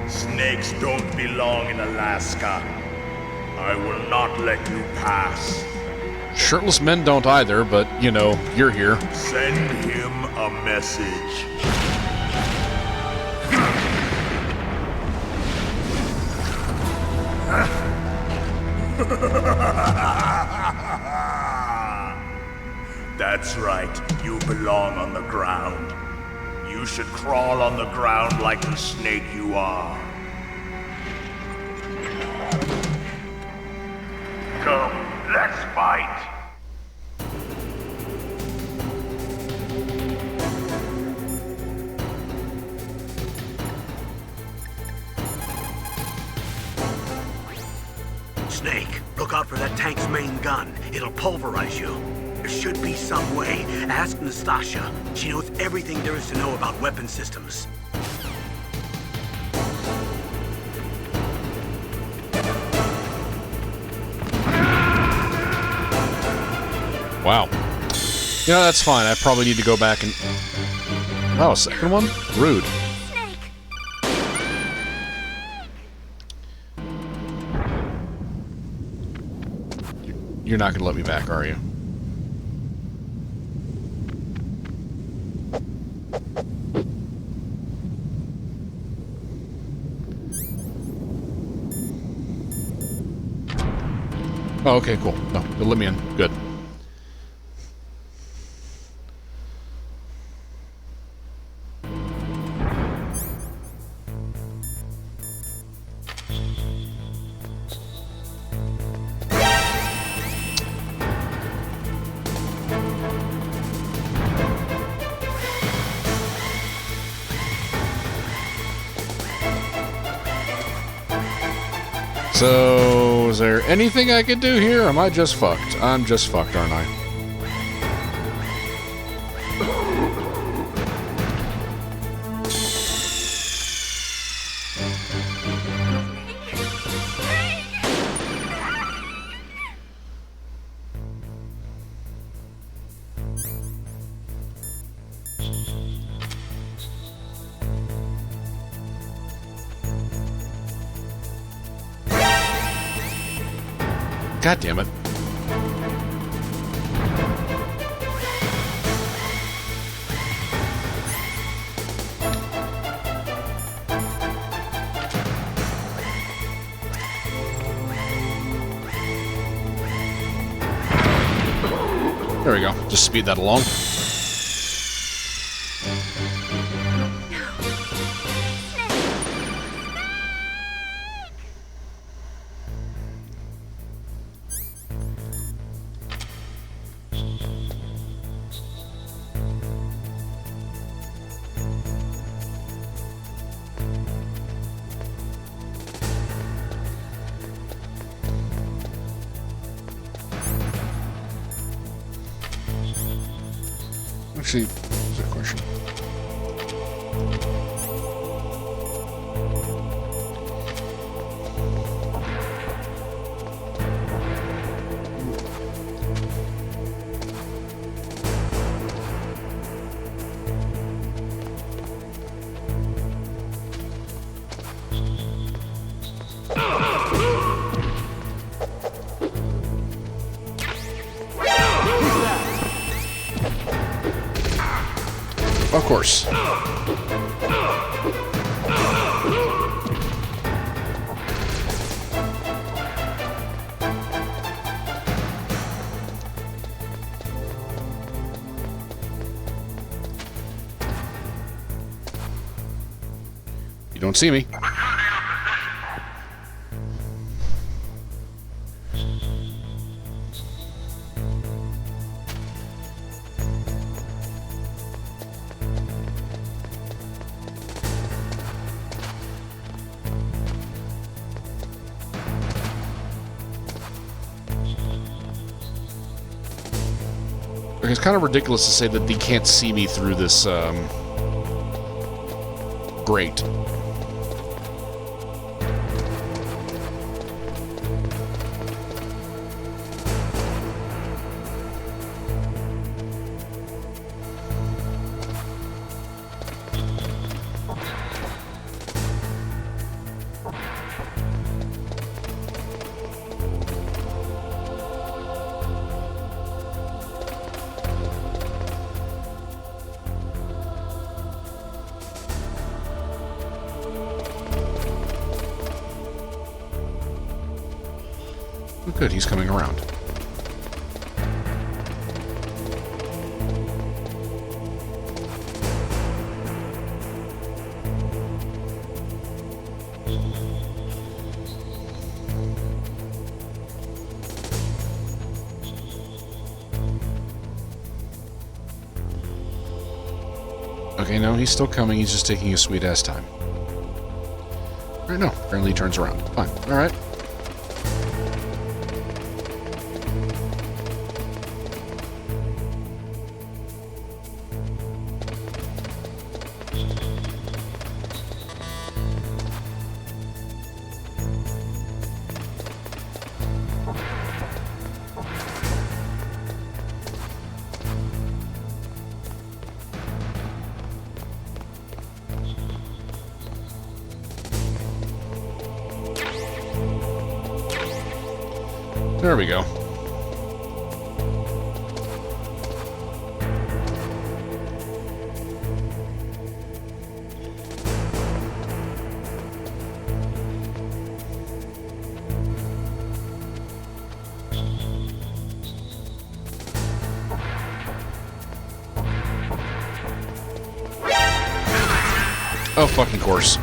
Snakes don't belong in Alaska. I will not let you pass. Shirtless men don't either, but, you know, you're here. Send him a message. That's right, you belong on the ground. You should crawl on the ground like the snake you are. Come, let's fight. Snake, look out for that tank's main gun. It'll pulverize you. There should be some way. Ask Nastasha. She knows everything there is to know about weapon systems. Wow. You know, that's fine. I probably need to go back and... Oh, a second one? Rude. You're not going to let me back, are you? Oh, okay, cool. No, they'll let me in. Good. So, is there anything I could do here, or am I just fucked? I'm just fucked, aren't I? God damn it. There we go. Just speed that along. Actually, there's a question. Of course. You don't see me. It's kind of ridiculous to say that they can't see me through this grate. Good, he's coming around. Okay, no, he's still coming. He's just taking his sweet-ass time. Right, no. Apparently he turns around. Fine. Alright. There we go. Oh, fucking course.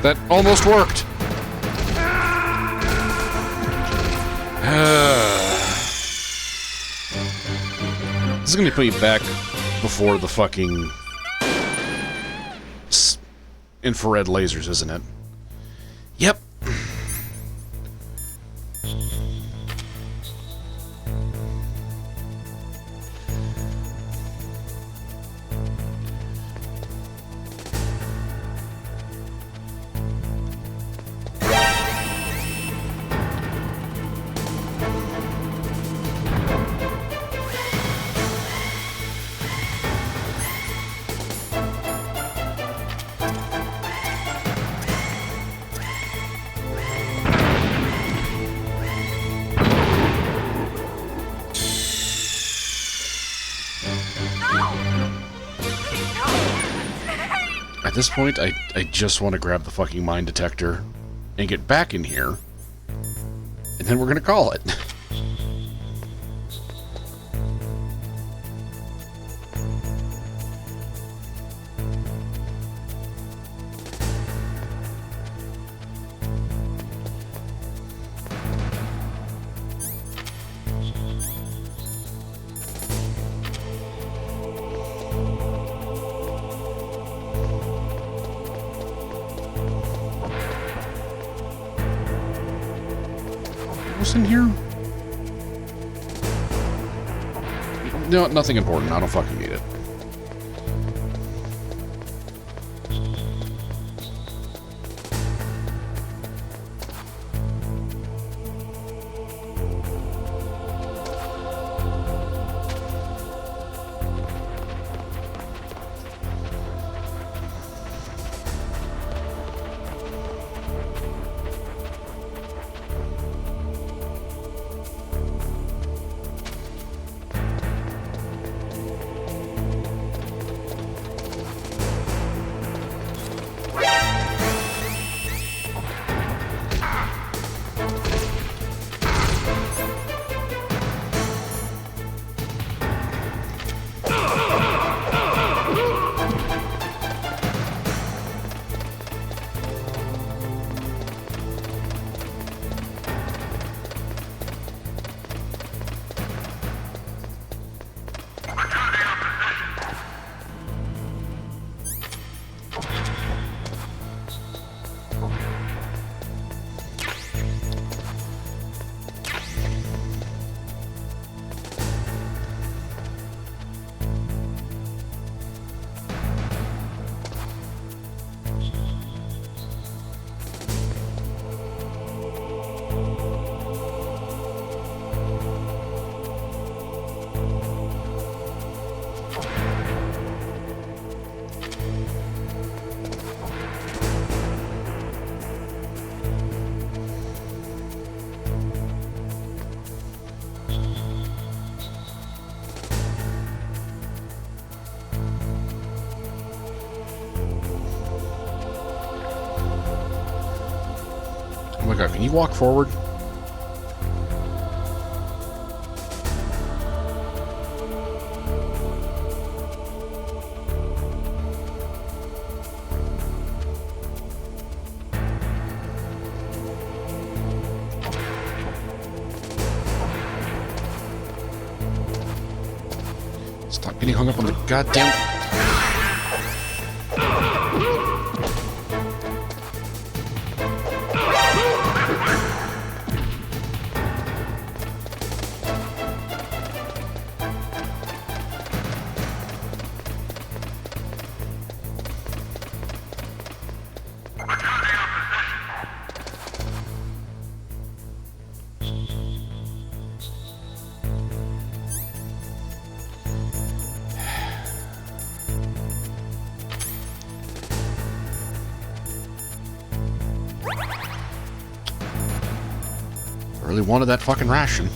That almost worked. This is going to put me back before the fucking infrared lasers, isn't it? Yep. At this point, I just want to grab the fucking mine detector and get back in here, and then we're gonna call it. What's in here? No, nothing important. I don't fucking need it. Okay, can you walk forward? Stop getting hung up on the goddamn... Really wanted that fucking ration.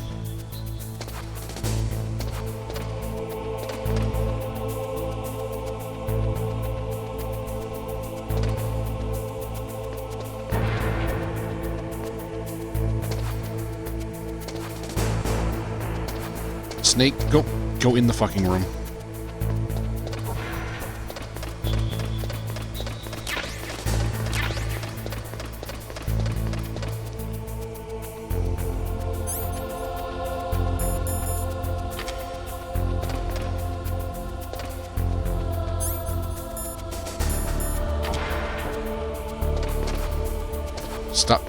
Snake, go in the fucking room.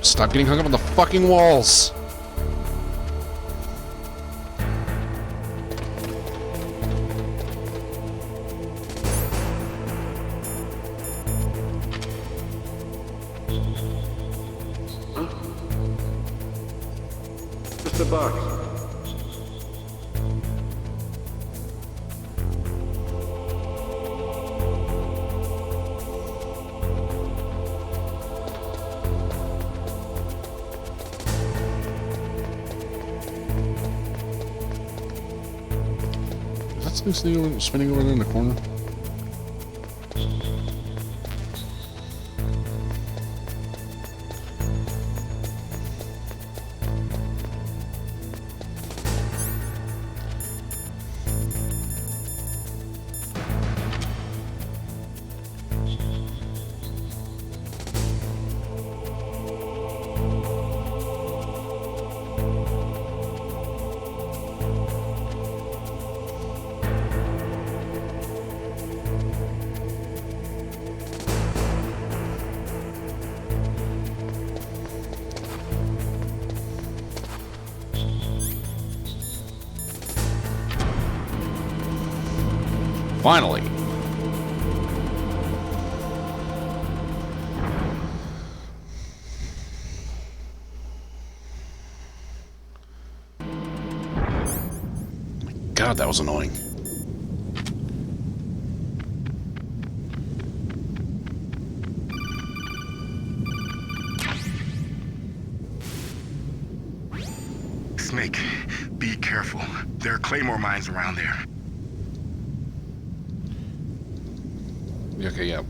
Stop getting hung up on the fucking walls. Just a box. Is that thing spinning over there in the corner? Finally. God, that was annoying. Snake, be careful. There are claymore mines around there. Okay, yeah.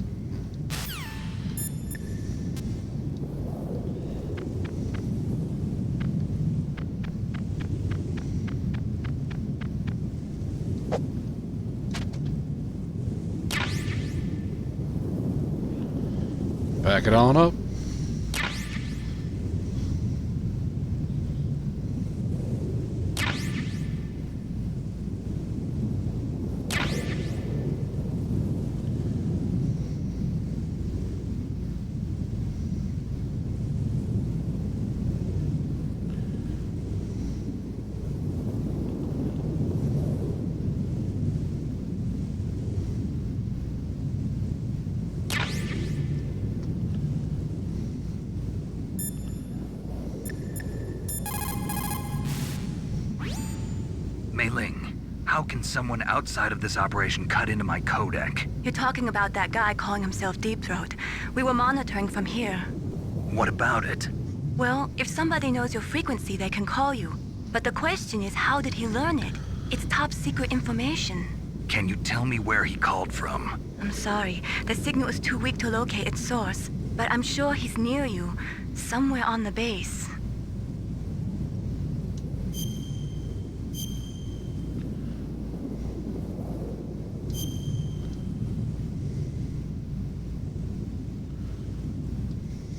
Back it on up. Mei Ling, how can someone outside of this operation cut into my codec? You're talking about that guy calling himself Deep Throat. We were monitoring from here. What about it? Well, if somebody knows your frequency, they can call you. But the question is, how did he learn it? It's top secret information. Can you tell me where he called from? I'm sorry. The signal is too weak to locate its source. but I'm sure he's near you, somewhere on the base.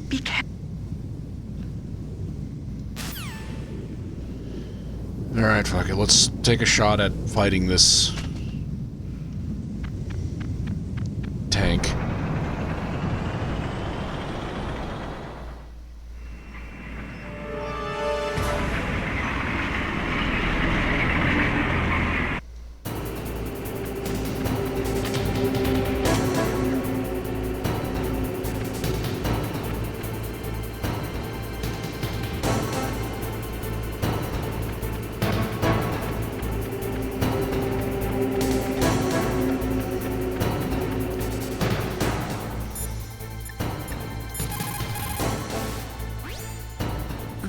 Be careful. Alright, fuck it. Let's take a shot at fighting this tank.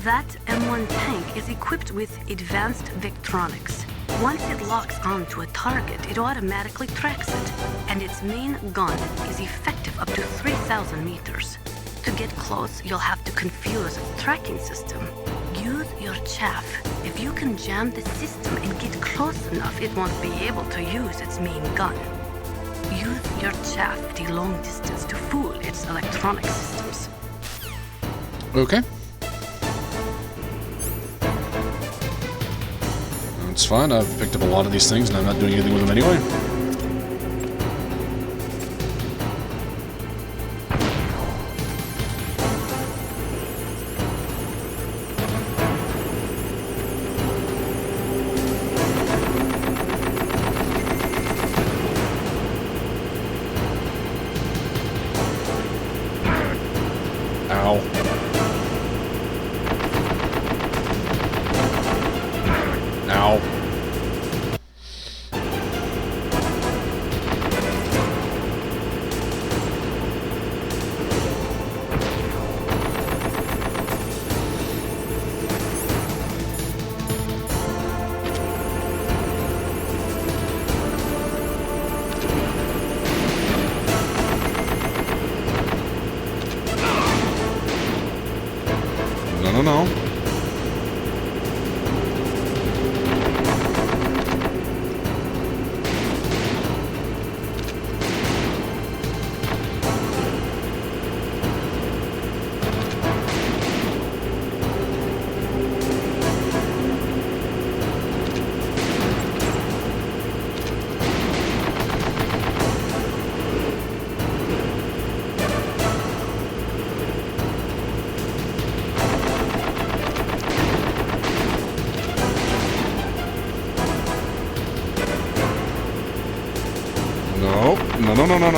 That M1 tank is equipped with advanced Victronics. Once it locks onto a target, it automatically tracks it, and its main gun is effective up to 3,000 meters. To get close, you'll have to confuse its tracking system. Use your chaff. If you can jam the system and get close enough, it won't be able to use its main gun. Use your chaff at a long distance to fool its electronic systems. Okay. It's fine. I've picked up a lot of these things and I'm not doing anything with them anyway. No.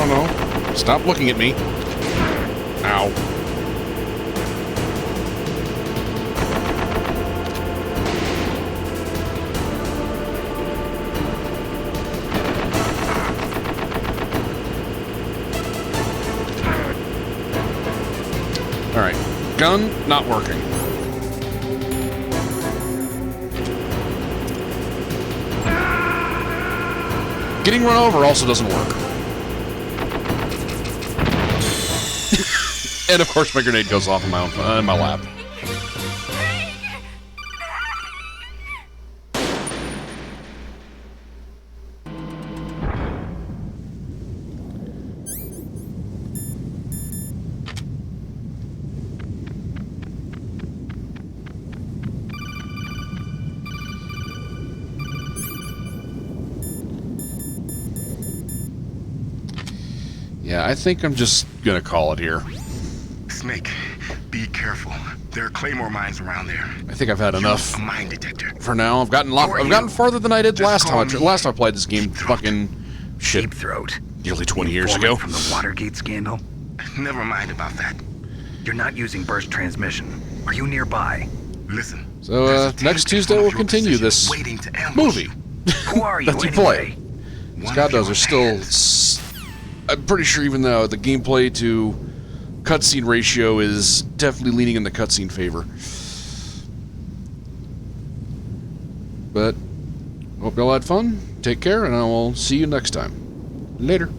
No. Stop looking at me. Ow. Alright. Gun not working. Getting run over also doesn't work. And of course my grenade goes off in my lap. Yeah, I think I'm just gonna call it here. Snake, be careful. There are claymore mines around there. I think I've had enough. A mine detector. For now, I've gotten farther than I did last time I played this game. Fucking shit. Deep Throat. Nearly 20 years ago. From the Watergate scandal. Never mind about that. You're not using burst transmission. Are you nearby? Listen. So next Tuesday we'll continue this movie Who are you that you anyway? play. God knows there's still. I'm pretty sure even though the gameplay to cutscene ratio is definitely leaning in the cutscene favor. But hope y'all had fun. Take care, and I will see you next time. Later.